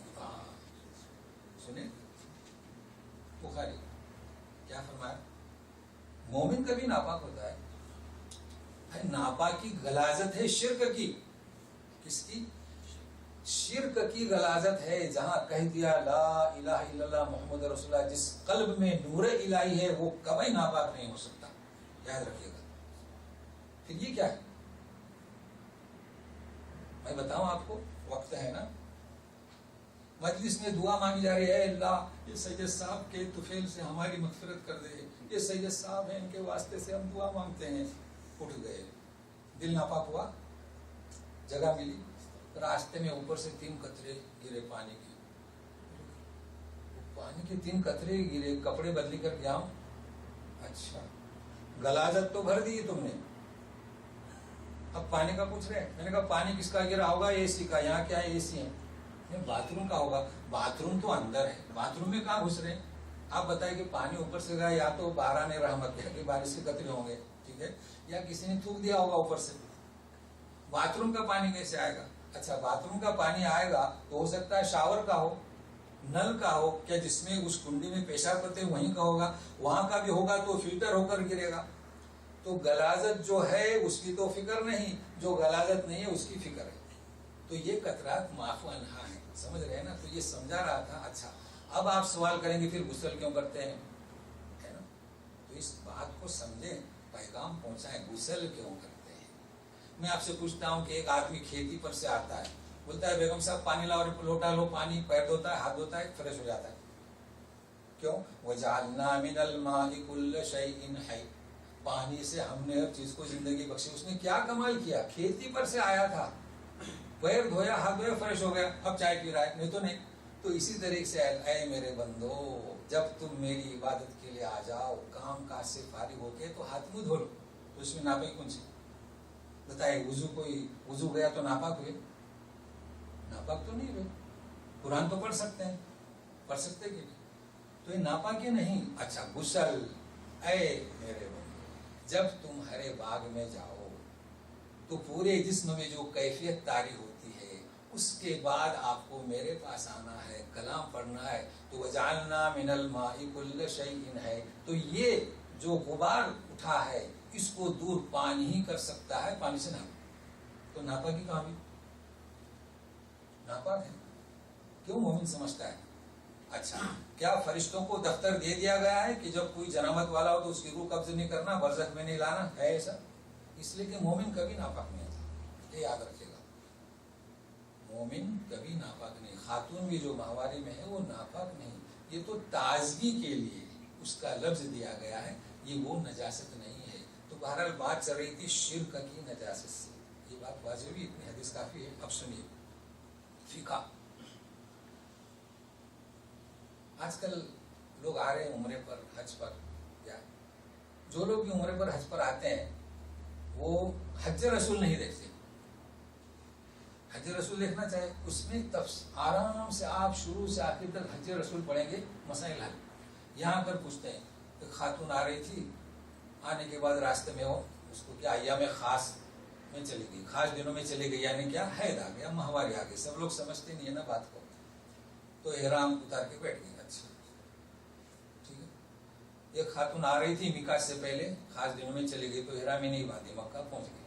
سنیں بخاری کیا فرمایا، مومن کبھی ناپاک ہوتا ہے. ناپاکی غلاظت ہے شرک کی. کس کی؟ شرک کی غلاظت ہے. جہاں کہہ دیا لا الہ الا اللہ محمد رسول اللہ، جس قلب میں نور الہی ہے وہ کبھی ناپاک نہیں ہو سکتا، یاد رکھیے گا. پھر یہ کیا ہے میں بتاؤں آپ کو، وقت ہے نا. مجلس میں دعا مانگی جا رہی ہے، اللہ یہ سید صاحب کے طفیل سے ہماری مغفرت کر دے، یہ سید صاحب ہیں ان کے واسطے سے ہم دعا مانگتے ہیں. اٹھ گئے، دل ناپاک ہوا، جگہ ملی، راستے میں اوپر سے 3 قطرے گرے پانی کے. پانی کے 3 قطرے گرے، کپڑے بدلی کر گیا ہوں. اچھا غلاظت تو بھر دی تم نے، اب پانی کا پوچھ رہے ہیں. میں نے کہا پانی کس کا گرا ہوگا؟ اے سی کا. یہاں کیا اے سی ہے؟ باتھ روم کا ہوگا. باتھ روم تو اندر ہے، باتھ روم میں کہاں گھس رہے ہیں؟ آپ بتائیں کہ پانی اوپر سے گیا، یا تو باران رحمت ہے کہ بارش کے قطرے ہوں گے، ٹھیک ہے، یا کسی نے تھوک دیا ہوگا اوپر سے. باتھ روم کا پانی کیسے آئے گا؟ اچھا باتھ روم کا پانی آئے گا تو ہو سکتا ہے شاور کا ہو، نل کا ہو، کیا جس میں اس کنڈی میں پیشاب کرتے ہیں وہیں کا ہوگا، وہاں کا بھی ہوگا تو فلٹر ہو کر گرے گا. تو غلاظت جو ہے اس کی تو فکر نہیں، جو غلاظت نہیں ہے اس کی فکر ہے. تو یہ قطرات معاف انہا ہے، سمجھ رہے ہیں نا. تو یہ سمجھا رہا تھا. اچھا اب آپ سوال کریں گے پھر غسل کیوں کرتے ہیں، ہے نا. تو اس بات کو سمجھیں، پیغام پہنچائیں، غسل کیوں کرتے ہیں. میں آپ سے پوچھتا ہوں کہ ایک آدمی کھیتی پر سے آتا ہے, بولتا ہے بیگم صاحب پانی لاؤ, لوٹا لو پانی, پیر دھوتا ہے, ہاتھ دھوتا ہے, فریش ہو جاتا ہے. کیوں؟ وَجَعَلْنَا مِنَ الْمَاءِ كُلَّ شَيْءٍ حَيٍّ, پانی سے ہم نے ہر چیز کو زندگی بخشی. اس نے کیا کمال کیا؟ کھیتی پر سے آیا تھا, پیر دھویا, ہاتھ دھویا, فریش ہو گیا, اب چائے پی رہا ہے, نہیں تو نہیں. تو اسی طریقے سے اے میرے بندو, جب تم میری عبادت کے لیے آ جاؤ, کام کاج سے فارغ ہو کے تو ہاتھ منہ دھو لو. تو اس میں ناپاکی کون سی بتائے؟ وضو گیا تو ناپاک ہوئے؟ ناپاک تو نہیں ہوئے. قرآن تو پڑھ سکتے ہیں, پڑھ سکتے کہ نہیں؟ تو یہ ناپاکی نہیں. اچھا غسل, اے میرے بندو جب تم ہرے باغ میں جاؤ تو پورے جسم میں جو کیفیت طاری ہوتی ہے, اس کے بعد آپ کو میرے پاس آنا ہے, کلام پڑھنا ہے. تو وَجَعَلْنَا مِنَ الْمَاءِ كُلَّ شَيْءٍ ہے. تو یہ جو غبار اٹھا ہے اس کو دور پانی ہی کر سکتا ہے, پانی سے نہ. تو ناپاکی کہاں بھی ناپاک ہے. کیوں مومن سمجھتا ہے؟ اچھا کیا فرشتوں کو دفتر دے دیا گیا ہے کہ جب کوئی جنابت والا ہو تو اس کی روح قبض نہیں کرنا, برزخ میں نہیں لانا ہے ایسا؟ اس لیے کہ مومن کبھی ناپاک نہیں ہوتا, یہ یاد رکھے گا. مومن کبھی ناپاک نہیں. خاتون بھی جو ماہواری میں ہے وہ ناپاک نہیں, یہ تو تازگی کے لیے اس کا لفظ دیا گیا ہے, یہ وہ نجاست نہیں ہے. تو بہرحال بات چل رہی تھی شرک کی نجاست سے, یہ بات واضح ہوئی, اتنی حدیث کافی ہے. اب سنیے فقہ. آج کل لوگ آ رہے ہیں عمرے پر, حج پر, یا جو لوگ بھی عمرے پر حج پر آتے ہیں وہ حج رسول نہیں دیکھتے. حج رسول دیکھنا چاہے, اس میں آرام سے آپ شروع سے آخر تک حج رسول پڑھیں گے, مسائل حل. یہاں پر پوچھتے ہیں کہ خاتون آ رہی تھی, آنے کے بعد راستے میں ہو اس کو کیا ایام خاص میں چلی گئی, خاص دنوں میں چلی گئی, یعنی کیا حید آ گیا, ماہواری آ گئی. سب لوگ سمجھتے نہیں ہے نا بات کو, تو احرام اتار کے بیٹھ گئی. اچھا ٹھیک ہے. ایک خاتون آ رہی تھی میقات سے پہلے, خاص دنوں میں چلی گئی تو احرام ہی نہیں باندھی, مکہ پہنچ گئی.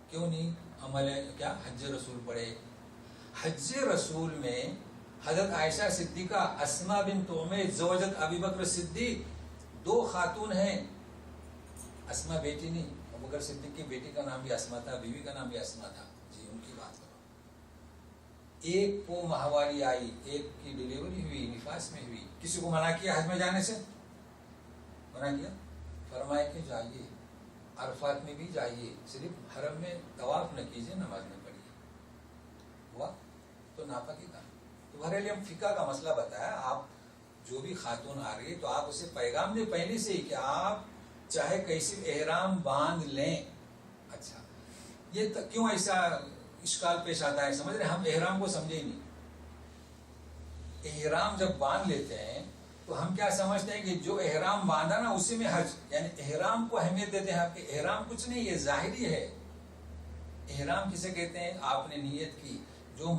کیوں نہیں عمل کیا حج رسول پڑھے؟ حج رسول میں حضرت عائشہ صدیقہ, اسماء بنت عمیس زوجت ابی بکر صدیق, دو خاتون ہیں. اسماء بیٹی نہیں, ابو بکر صدیق کی بیٹی کا نام بھی اسماء تھا, بیوی کا نام بھی اسماء تھا. جی ان کی بات کرو. ایک کو ماہواری آئی, ایک کی ڈیلیوری ہوئی, نفاس میں ہوئی. کسی کو منع کیا حج میں جانے سے؟ منع کیا؟ فرمائے کہ جائیے, عرفات میں بھی جائیے, صرف حرم میں طواف نہ کیجیے, نماز نہ پڑھیے. ہوا تو ناپاکی کا. تو بہرحال ہم فقہ کا مسئلہ بتایا. آپ جو بھی خاتون آ رہی ہے تو آپ اسے پیغام دیں پہلے سے ہی کہ آپ چاہے کیسے احرام باندھ لیں. اچھا یہ کیوں ایسا اشکال پیش آتا ہے؟ سمجھ رہے ہم احرام کو سمجھے ہی نہیں. احرام جب باندھ لیتے ہیں تو ہم کیا سمجھتے ہیں کہ جو احرام باندھا نا اسی میں حج, یعنی احرام کو اہمیت دیتے ہیں. آپ کے احرام کچھ نہیں, یہ ظاہری ہے. احرام کسے کہتے ہیں؟ آپ نے نیت کی, جو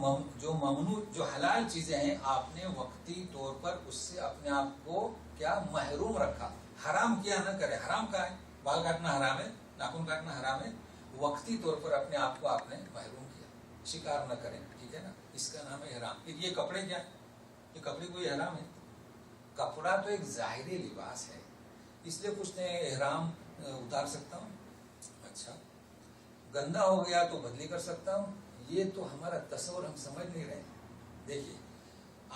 ممنوع جو حلال چیزیں ہیں آپ نے وقتی طور پر اس سے اپنے آپ کو کیا محروم رکھا, حرام کیا نہ کرے. حرام کا ہے, بال کاٹنا حرام ہے, ناخن کاٹنا حرام ہے, وقتی طور پر اپنے آپ کو آپ نے محروم کیا, شکار نہ کریں. ٹھیک ہے نا, اس کا نام ہے احرام. پھر یہ کپڑے کیا ہے؟ یہ کپڑے کوئی احرام ہے؟ کپڑا تو ایک ظاہری لباس ہے, اس لیے پوچھتے ہیں احرام اتار سکتا ہوں؟ اچھا گندا ہو گیا تو بدلی کر سکتا ہوں؟ یہ تو ہمارا تصور, ہم سمجھ نہیں رہے. دیکھیے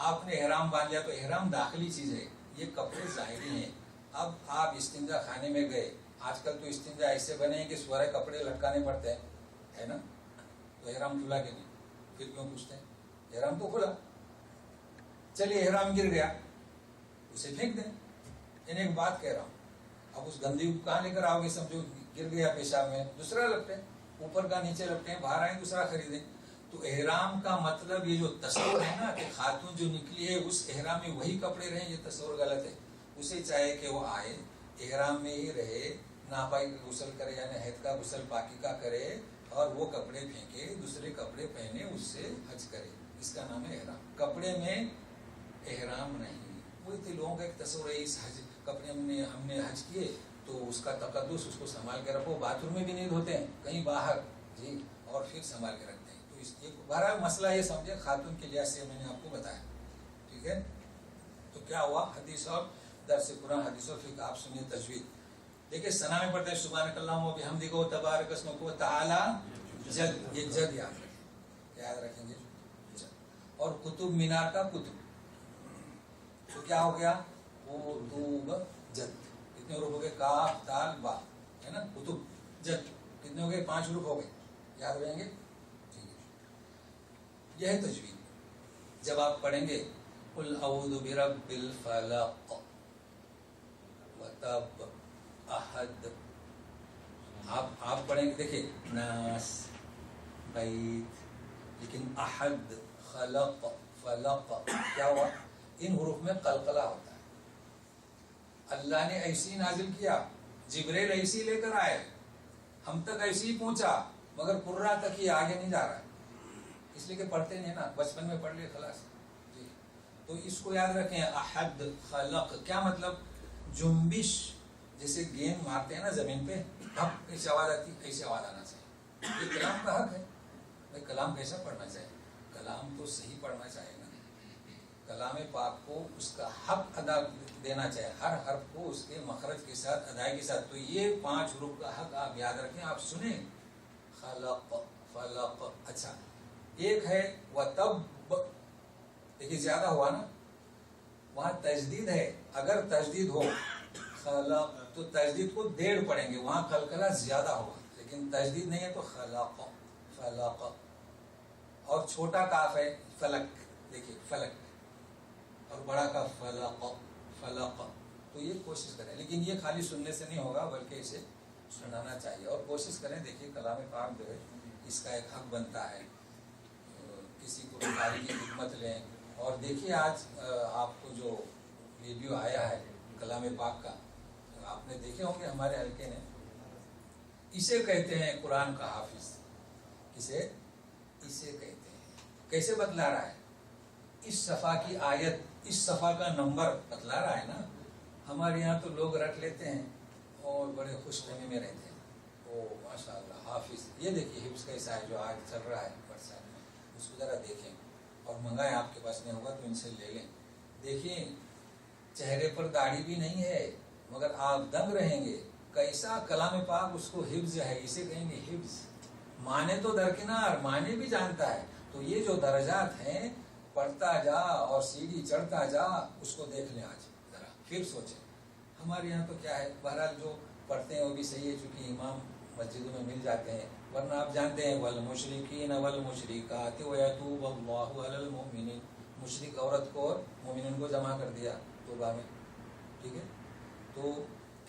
آپ نے احرام باندھ لیا تو احرام داخلی چیز ہے, یہ کپڑے ظاہری ہیں. اب آپ استنجا خانے میں گئے, آج کل تو استنجا ایسے بنے ہیں کہ سورے کپڑے لٹکانے پڑتے ہیں, ہے نا؟ تو احرام کھلا کہ نہیں؟ پھر کیوں پوچھتے ہیں؟ احرام تو کھلا. چلیے احرام گر گیا, اسے پھینک دیں. یعنی ایک بات کہہ رہا ہوں, اب اس گندی کو کہاں لے کر آؤ گے؟ سمجھو گر گیا پیشاب میں, دوسرا لپٹیں, اوپر کا نیچے لپٹیں, باہر آئیں دوسرا خریدیں. تو احرام کا مطلب یہ جو تصور ہے نا کہ خاتون جو نکلی ہے اس احرام میں وہی کپڑے رہیں, یہ تصور غلط ہے. اسے چاہے کہ وہ آئے احرام میں ہی رہے, ناپاکی کا غسل کرے یعنی حید کا غسل پاکی کا کرے, اور وہ کپڑے پھینکے دوسرے کپڑے پہنے, اس سے حج کرے. اس کا نام ہے احرام. کپڑے میں احرام نہیں. وہی لوگوں کا ایک تصور ہے, اس حج کپڑے ہم نے حج کیے تو اس کا تقدس, اس کو سنبھال کے رکھو, باتھ روم میں بھی نہیں دھوتے ہیں, کہیں باہر جی, اور پھر سنبھال کے رکھتے ہیں. تو اس بہرحال مسئلہ یہ سمجھے خاتون کے لحاظ سے میں نے آپ کو بتایا. ٹھیک ہے, تو کیا ہوا؟ حدیث اور درس قرآن, حدیث اور فقہ. آپ سنیے تجوید. دیکھیں سنا میں پڑھتے ہیں سبحانک اللہم و بحمدک و تبارک اسمک و تعالی جد، یہ جد یاد رکھیں، یاد رکھیں گے جد۔ اور قطب مینار کا قطب تو کیا ہو گیا؟ قطب جد، کتنے حروف ہو گئے؟ کاف دال با، ہے نا؟ قطب جد کتنے ہو گئے؟ 5 حروف ہو گئے، یاد رہیں گے؟ ٹھیک ہے، یہ ہے تجوید۔ جب آپ پڑھیں گے قل اعوذ برب الفلق وتب احد، آپ پڑھیں گے دیکھیں ناس بیت، لیکن احد خلق فلق کیا ہوا؟ ان حروف میں قلقلہ ہوتا ہے۔ اللہ نے ایسی نازل کیا، جبریل ایسی لے کر آئے، ہم تک ایسی ہی پہنچا، مگر قرہ تک ہی آگے نہیں جا رہا ہے، اس لیے کہ پڑھتے نہیں نا، بچپن میں پڑھ لیے خلاص۔ جی تو اس کو یاد رکھیں، احد خلق کیا مطلب؟ جنبش، جیسے گیند مارتے ہیں نا زمین پہ، اب ایسی آواز آتی، ایسی آواز آنا چاہیے۔ یہ کلام کا حق ہے، بھائی کلام کیسا پڑھنا چاہیے؟ کلام تو صحیح پڑھنا چاہیے نا، کلام پاک کو اس کا حق ادا دینا چاہیے، ہر حرف کو اس کے مخرج کے ساتھ، ادائی کے ساتھ۔ تو یہ 5 حروف کا حق آپ یاد رکھیں، آپ سنیں، خلق فلق۔ اچھا ایک ہے وتب، دیکھیے زیادہ ہوا نا، وہاں تجدید ہے، اگر تجدید ہو خلق تو تجدید کو 1.5 پڑھیں گے، وہاں قلقلہ زیادہ ہوگا، لیکن تجدید نہیں ہے تو خلق فلق۔ اور چھوٹا کاف ہے فلک، دیکھیے فلک، اور بڑا کاف فلق فلق۔ تو یہ کوشش کریں، لیکن یہ خالی سننے سے نہیں ہوگا، بلکہ اسے سنانا چاہیے، اور کوشش کریں۔ دیکھیے کلام پاک جو ہے اس کا ایک حق بنتا ہے، کسی کو قاری کی خدمت لیں۔ اور دیکھیے آج آپ کو جو ویڈیو آیا ہے کلام پاک کا، آپ نے دیکھے ہوں گے، ہمارے حلقے نے اسے کہتے ہیں قرآن کا حافظ، اسے کہتے ہیں۔ کیسے بتلا رہا ہے؟ اس صفحہ کی آیت، اس صفحہ کا نمبر بتلا رہا ہے نا۔ ہمارے یہاں تو لوگ رکھ لیتے ہیں اور بڑے خوش فہمی میں رہتے ہیں، او ماشاء اللہ حافظ۔ یہ دیکھیے حفظ کیسا ہے جو آج چل رہا ہے WhatsApp میں، اس کو ذرا دیکھیں اور منگائیں، آپ کے پاس نہیں ہوگا تو ان سے لے لیں۔ دیکھیں چہرے پر داڑھی بھی نہیں ہے، مگر آپ دنگ رہیں گے، کیسا کلام پاک اس کو حفظ ہے، اسے کہیں گے حفظ۔ معنی تو درکنار، معنی بھی جانتا ہے۔ تو یہ جو درجات ہیں، پڑھتا جا اور سیڑھی چڑھتا جا، اس کو دیکھ لیں آج ذرا، پھر سوچیں۔ ہمارے یہاں تو کیا ہے، بہرحال جو پڑھتے ہیں وہ بھی صحیح ہے، چونکہ امام مسجدوں میں مل جاتے ہیں، ورنہ آپ جانتے ہیں والمشرکین والمشرکات ویتوب اللہ علی المؤمنین، مشرک عورت کو اور مومنین کو جمع کر دیا توبہ میں، ٹھیک ہے۔ تو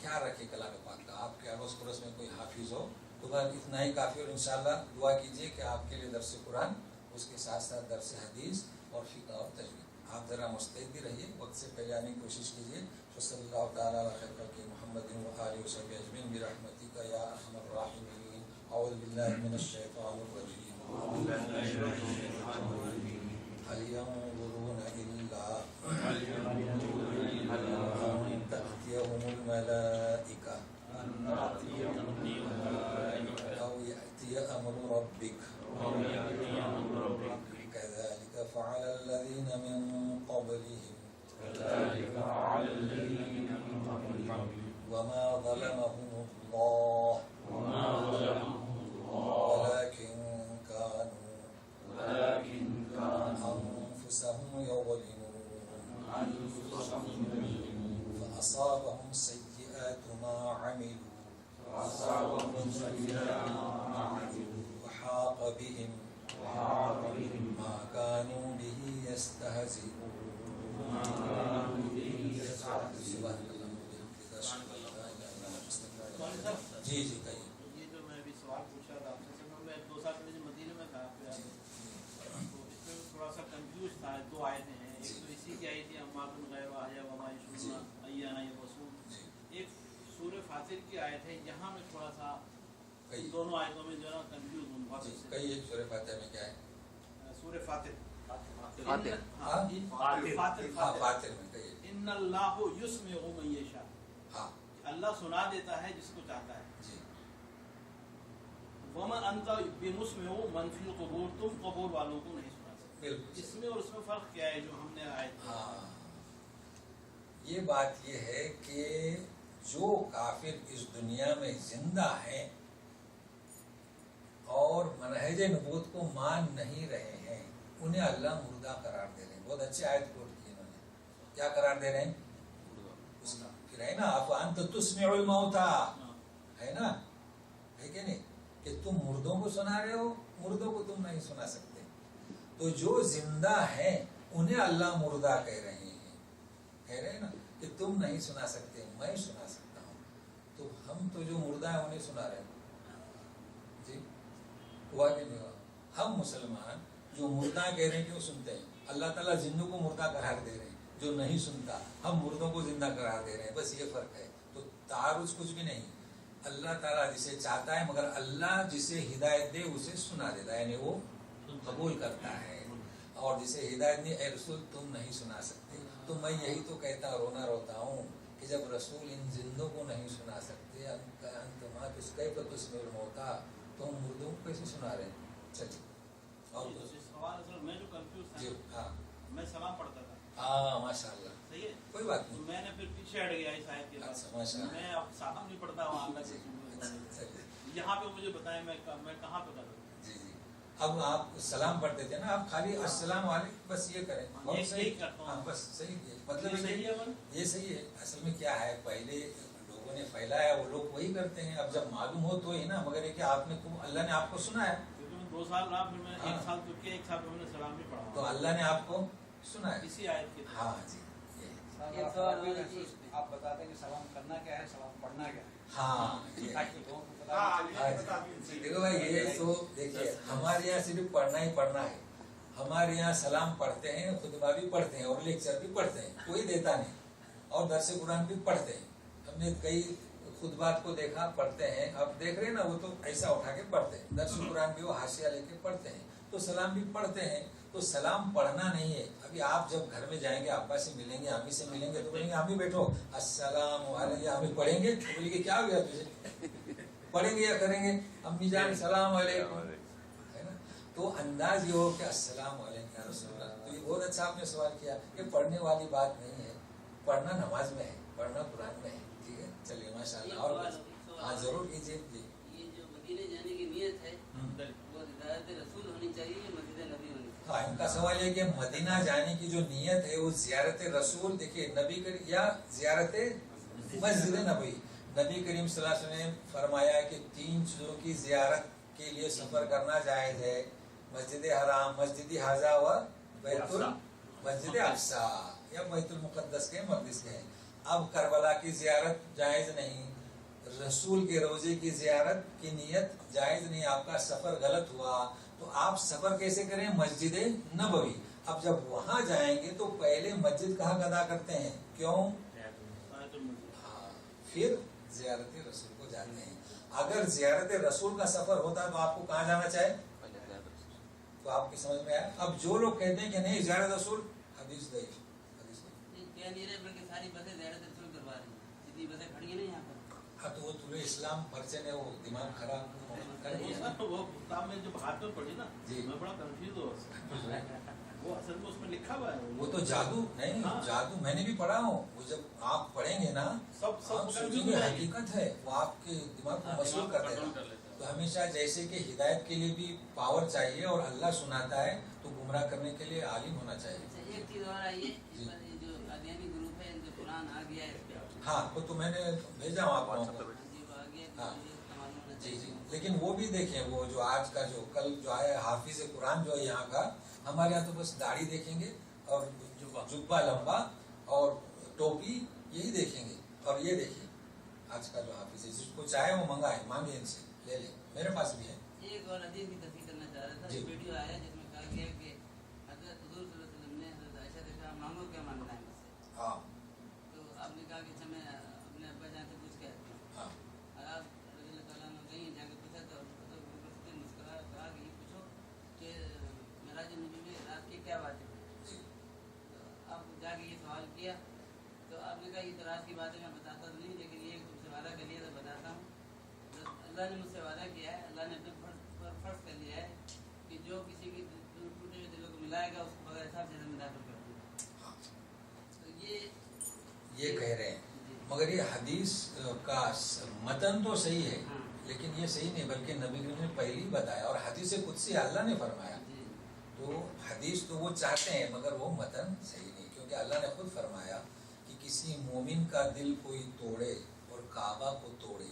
خیال رکھیے کلام پاک کا، آپ کے اڑوس پڑوس میں کوئی حافظ ہو تو بس اتنا ہی کافی، اور انشاءاللہ دعا کیجیے کہ آپ کے لیے درس قرآن، اس کے ساتھ ساتھ درس حدیث اور فقہ اور تجوید۔ آپ ذرا مستعد بھی رہیے، وقت سے پہلے آنے کی کوشش کیجیے۔ صلی اللہ تعالیٰ علی خیر خلقہ محمد و آلہ وصحبہ اجمعین برحمتک یا ارحم الراحمین۔ اعوذ باللہ من الشیطان الرجیم۔ هل ينظرون إلا أن تأتيهم الملائكة أو يأتي أمر ربك كذلك فعل الذين من قبلهم وما ظلمهم الله ولكن كانوا أنفسهم يظلمون فأصابهم سيئات ما عملوا وحاق بهم ما كانوا به يستهزئون۔ سبحانك اللهم وبحمدك أشهد أن لا إله إلا أنت أستغفرك وأتوب إليك۔ جی کہیے۔ یہ جو میں ابھی سوال پوچھا تھا آپ سے، میں 2 سال پہلے مدینے میں تھا، تو اس میں تھوڑا سا کنفیوز تھا۔ 2 آیتیں ہیں، ایک تو اسی کی آئی تھی اما کن غیر واحیہ وما یشعرون ایانا یبعثون، ایک سورہ فاطر کی آیت ہے، یہاں میں تھوڑا سا دونوں آیتوں میں جو ہے نا کنفیوز ہوں بہت سے۔ کئی سورہ فاتحہ میں کیا ہے؟ سورہ فاطر فاتر میں کہیے ان اللہ یسمع من یشاء، ہاں اللہ سنا دیتا ہے جس کو چاہتا ہے۔ جی وما انت بمسمع من فی القبور، تم قبور والوں کو نہیں سنا سکتے۔ بالکل اس میں اور اس میں فرق کیا ہے جو ہم نے آیت؟ ہاں، یہ بات یہ ہے کہ جو کافر اس دنیا میں زندہ ہیں اور منہج نبوت کو مان نہیں رہے ہیں انہیں اللہ مردہ قرار دے رہے ہیں. بہت اچھے آیت کوٹ کی انہوں نے. کیا قرار دے رہے ہیں؟ اس کا پھر ہے نا افانت تسمع الموتى ہے نا, ہے کہ نہیں, کہ تم مردوں کو سنا رہے ہو, مردوں کو تم نہیں سنا سکتے. تو جو زندہ ہیں انہیں اللہ مردہ کہہ رہے ہیں, کہہ رہے ہیں نا کہ تم نہیں سنا سکتے, میں سنا سکتا ہوں. تو ہم تو جو مردہ ہیں انہیں سنا رہے ہیں. جی ہوا کہ نہیں ہوا؟ ہم مسلمان جو مردہ کہہ رہے ہیں کہ وہ سنتے ہیں, اللہ تعالیٰ زندوں کو مردہ قرار دے رہے ہیں جو نہیں سنتا, ہم مردوں کو زندہ قرار دے رہے ہیں, بس یہ فرق ہے. تو تعارض کچھ بھی نہیں. اللہ تعالیٰ جسے چاہتا ہے, مگر اللہ جسے ہدایت دے اسے سنا دیتا ہے, یعنی وہ قبول کرتا ہے. اور جسے ہدایت نہیں, اے رسول تم نہیں سنا سکتے. تو میں یہی تو کہتا رونا روتا ہوں کہ جب رسول ان زندوں کو نہیں سنا سکتے, انتما کیف تسمع الموتى, تو ہم مردوں کو کیسے سنا رہے ہیں. اچھا اور سوال اصل میں جو کنفیوز تھا, جی ہاں میں سلام پڑھتا تھا. ہاں ماشاء اللہ, صحیح ہے, کوئی بات تو نہیں. میں نے پھر پیچھے ہٹ گیا اس آیت کے بعد. اچھا ماشاء اللہ. میں اب سلام نہیں پڑھتا ہوں اللہ سے. یہاں پہ مجھے بتائیں میں کہاں پہ کروں. جی جی, اب آپ سلام پڑھتے تھے نا, آپ خالی السلام علیکم بس یہ کریں. یہ صحیح کرتا ہوں. ہاں بس صحیح ہے, مطلب یہ صحیح ہے. یہ صحیح ہے. اصل میں کیا ہے, پہلے لوگوں نے پھیلایا, وہ لوگ وہی کرتے ہیں. اب جب معلوم ہو تو ہی نا, مگر یہ کہ آپ نے اللہ نے آپ کو سنا ہے. کیونکہ میں 2 سال رہا, پھر میں 1 سال ترکی, 1 سال میں نے سلام نہیں پڑھا. تو اللہ نے آپ کو سنا ہے اسی آیت کے. ہاں جی. آپ بتاتے ہیں کہ سلام کرنا کیا ہے, سلام پڑھنا کیا ہے. ہاں تاکہ دیکھو بھائی, یہ تو دیکھیے ہمارے یہاں صرف پڑھنا ہی پڑھنا ہے. ہمارے یہاں سلام پڑھتے ہیں, خطبہ بھی پڑھتے ہیں, اور لیکچر بھی پڑھتے ہیں, کوئی دیتا نہیں. اور درس قرآن بھی پڑھتے ہیں. ہم نے کئی خطبات کو دیکھا, پڑھتے ہیں. اب دیکھ رہے ہیں نا, وہ تو ایسا اٹھا کے پڑھتے ہیں. درس قرآن بھی وہ حاشیہ لے کے پڑھتے ہیں. تو سلام بھی پڑھتے ہیں. تو سلام پڑھنا نہیں ہے. ابھی آپ جب گھر میں جائیں گے, ابا سے ملیں گے, امی سے ملیں گے, تو بولیں گے امی بیٹھو السلام علیکم, امی پڑھیں گے, تو بولیں گے کیا ہو گیا تجھے, پڑھیں گے یا کریں گے, امی جان سلام علیکم, ہے نا. تو انداز یہ ہو کہ السلام علیکم یا رسول اللہ. تو یہ بہت اچھا آپ نے سوال کیا. یہ پڑھنے والی بات نہیں ہے, پڑھنا نماز میں ہے, پڑھنا قرآن میں ہے. ٹھیک ہے, چلیے ماشاء اللہ. اور ہاں ضرور کیجیے. جی یہ جو مدینے جانے کی نیت ہے وہ ہدایت رسول ہونی چاہیے یا مسجد نبی ہونی چاہیے. ہاں, ان کا سوال یہ کہ مدینہ جانے کی جو نیت ہے وہ زیارت رسول, دیکھیے نبی یا زیارت مسجد نبی. نبی کریم صلی اللہ علیہ وسلم نے فرمایا کہ 3 چیزوں کی زیارت کے لیے سفر کرنا جائز ہے, مسجد حرام, مسجد حاضہ و مسجد اقصی یا بیت المقدس کے مقدس کے. اب کربلا کی زیارت جائز نہیں, رسول کے روزے کی زیارت کی نیت جائز نہیں. آپ کا سفر غلط ہوا, تو آپ سفر کیسے کریں, مسجد نبوی. اب جب وہاں جائیں گے تو پہلے مسجد کہاں ادا کرتے ہیں, کیوں, ہاں, پھر زیارت رسول کو جاتے ہیں. اگر زیارت رسول کا سفر ہوتا تو آپ کو کہاں جانا چاہے, تو آپ کی سمجھ میں آیا. اب جو لوگ کہتے ہیں کہ نہیں زیارت رسول, حدیث ضعیف, کہہ نہیں رہے بلکہ ساری بسیں زیادہ رسول کروا رہی ہیں, جتنی بسیں کھڑی ہیں نا یہاں پر. ہاں, تو وہ طلوع اسلام پرچے نے وہ دماغ خراب کر دیا. وہ کتاب میں جب ہاتھ میں پڑھی نا, جی. میں بڑا کنفیوز ہوا. وہ اصل میں اس میں لکھا ہوا ہے, وہ تو جادو نہیں, جادو میں نے بھی پڑھا ہوں. وہ جب آپ پڑھیں گے نا, آپ سوچیں گے حقیقت ہے, وہ آپ کے دماغ کو مشغول کر دے گا. تو ہمیشہ جیسے کہ ہدایت کے لیے بھی پاور چاہیے, اور اللہ سناتا ہے, تو گمراہ کرنے کے لیے عالم ہونا چاہیے. ایک چیز اور آئی ہے, جو قادیانی گروپ ہے ان کا قرآن آ گیا ہے. ہاں, وہ تو میں نے بھیجا ہوں آپ لوگوں کو. ہاں جی جی, لیکن وہ بھی دیکھیں, وہ جو آج کا جو کل جو آیا حافظ قرآن جو ہے یہاں کا, ہمارے یہاں تو بس داڑھی دیکھیں گے اور جبہ لمبا اور ٹوپی, یہی دیکھیں گے. اور یہ دیکھیے آج کا جو حافظ ہے, جس کو چاہے وہ منگائے, مانگے ان سے, لے لیں, میرے پاس بھی ہے. ایک اور حدیث کی تصحیح کرنا چاہ رہا تھا. ویڈیو آیا جس میں کہا گیا کہ حضرت حضور صلی اللہ علیہ وسلم نے حضرت عائشہ سے کہا مانگو کیا مانگنا ہے مجھ سے. ہاں, تو آپ نے کہا کہ اچھا میں اپنے ابا جان سے پوچھ کے آتی ہوں. ہاں, آپ رضی اللہ تعالیٰ نے کہیں جا کے پوچھا تو مسکرا کہا کہ یہ پوچھو کہ معراج نبی میں رات کی کیا بات ہے. تو آپ جا کے یہ سوال کیا, تو آپ نے کہا یہ تو رات کی باتیں میں بتاتا تو نہیں, لیکن یہ تم سے وعدہ کر لیا تو بتاتا ہوں. اللہ نے مجھ سے وعدہ کیا ہے, اللہ نے اپنے فرض کر لیا ہے کہ جو کسی کے ٹوٹے ہوئے دلوں کو ملائے گا اس کو بغیر حساب سے میں داخل کر دوں گا. تو یہ کہہ رہے ہیں. مگر یہ حدیث کا متن تو صحیح ہے ہاں لیکن یہ صحیح نہیں، بلکہ نبی نے پہلے ہی بتایا، اور حدیث قدسی اللہ نے فرمایا. جی تو حدیث تو وہ چاہتے ہیں مگر وہ متن صحیح نہیں، کیونکہ اللہ نے خود فرمایا کہ کسی مومن کا دل کوئی توڑے اور کعبہ کو توڑے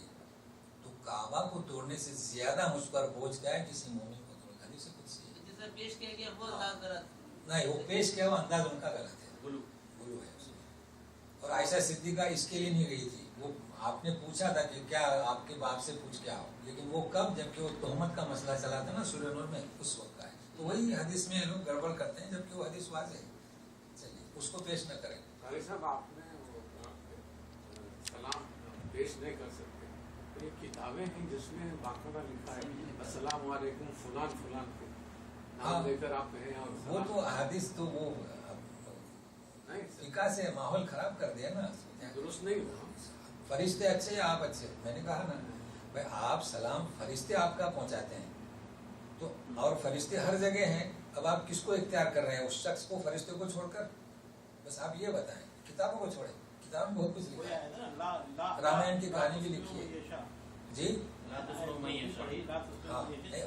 تو کعبہ کو توڑنے سے زیادہ مجھ پر بوجھ کیا ہے کسی مومن کو توڑے. حدیث قدسی ہے. جیسا پیش کیا گیا وہ غلط نہیں، وہ پیش کیا وہ انداز ان کا غلط ہے، غلو ہے اس میں. اور عائشہ صدیقہ اس کے لیے نہیں گئی تھی. وہ آپ نے پوچھا تھا کہ کیا آپ کے باپ سے پوچھ کے آؤ، لیکن وہ کب، جبکہ وہ تہمت کا مسئلہ چلا تھا نا سورہ نور میں، اس وقت کا ہے. تو وہی حدیث میں لوگ گڑبڑ کرتے ہیں جبکہ وہ حدیث واضح ہے. چلیے اس کو پیش نہ کریں. قاری صاحب آپ نے وہ کہا کہ سلام پیش نہیں کر سکتے. یہ کتابیں ہیں جس میں باقاعدہ لکھا ہے السلام علیکم فلان فلان کو نام لے کر آپ کہیں اور وہ تو حدیث تو وہ نہیں فقہ سے ماحول خراب کر دیا نا. درست نہیں ہوا. فرشتے اچھے آپ اچھے، میں نے کہا نا بھائی آپ سلام فرشتے آپ کا پہنچاتے ہیں تو، اور فرشتے ہر جگہ ہیں. اب آپ کس کو اختیار کر رہے ہیں، اس شخص کو فرشتے کو چھوڑ کر؟ بس آپ یہ بتائیں. کتابوں کو چھوڑیں، کتاب میں بہت کچھ لکھا ہے، رامائن کی کہانی بھی لکھی ہے. جی ہاں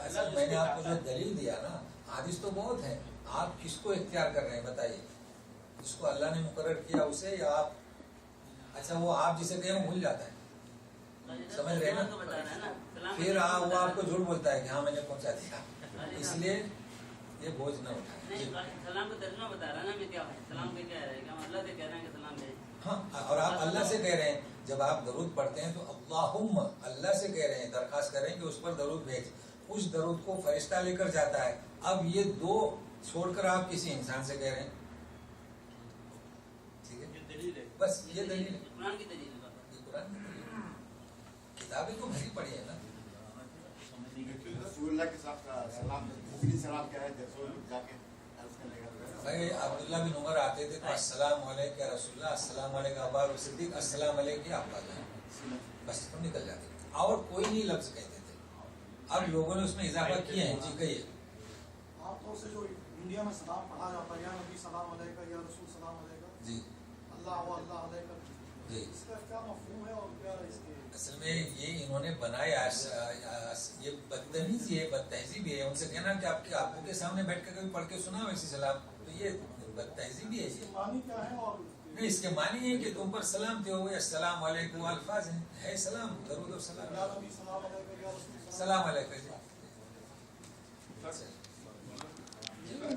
اصل میں نے آپ کو جو دلیل دیا نا، حدیث تو بہت ہے، آپ کس کو اختیار کر رہے ہیں بتائیے. جس کو اللہ نے مقرر کیا اسے، یا آپ؟ اچھا وہ آپ جسے کہیں وہ بھول جاتا ہے، سمجھ رہے نا. پھر وہ آپ کو جھوٹ بولتا ہے کہ ہاں میں نے پہنچا دیا، اس لیے یہ بوجھ نہ اٹھائیں. سلام کا ترجمہ بتا رہا نا میں کیا ہے سلام کا کیا ہے کہ ہم اللہ سے کہہ رہے ہیں کہ سلام بھیج. ہاں اور آپ اللہ سے کہہ رہے ہیں، جب آپ درود پڑھتے ہیں تو اللہم اللہ سے کہہ رہے ہیں، درخواست کر رہے ہیں کہ اس پر درود بھیج. اس درود کو فرشتہ لے کر جاتا ہے. اب یہ دو چھوڑ کر آپ کسی انسان سے کہہ رہے ہیں. ٹھیک ہے، دلیل ہے. بس یہ دلیل ہے. قرآن کی دلیل ہے بابا. یہ قرآن کی دلیل ہے. کتابیں تو بھری پڑی ہے نا. رسول اللہ کے ساتھ سلام مفتی سلام کیا ہے رسول جا کے عرض کرنے کا. بھائی عبداللہ بن عمر آتے تھے تو السلام علیکم یا رسول اللہ، السلام علیکم ابا بکر صدیق، السلام علیکم یا ابا جان، بس تو نکل جاتے تھے اور کوئی نہیں لفظ کہتے تھے. اب لوگوں نے اس میں اضافہ کیا ہے. جی کہیے. عام طور سے جو انڈیا میں سلام پڑھا جاتا ہے، یا نبی سلام علیکم یا رسول سلام علیکم، جی اللہ و اللہ علیکم، جی اس کا کیا مفہوم ہے اور کیا اس کے؟ اصل میں یہ انہوں نے بنایا، یہ بدتمیزی ہے، بد تہذیبی ہے. ان سے کہنا کہ آپ کے آنکھوں کے سامنے بیٹھ کر کبھی پڑھ کے سنا ویسی سلام، تو یہ بد تہذیبی ہے. اس کے معنی کیا ہے؟ اور نہیں، اس کے معنی ہے کہ تم پر سلام تھے ہوئے، السلام علیکم الفاظ ہیں، ہے سلام، درود و سلام. یا نبی سلام علیکم یا رسول سلام علیکم. جی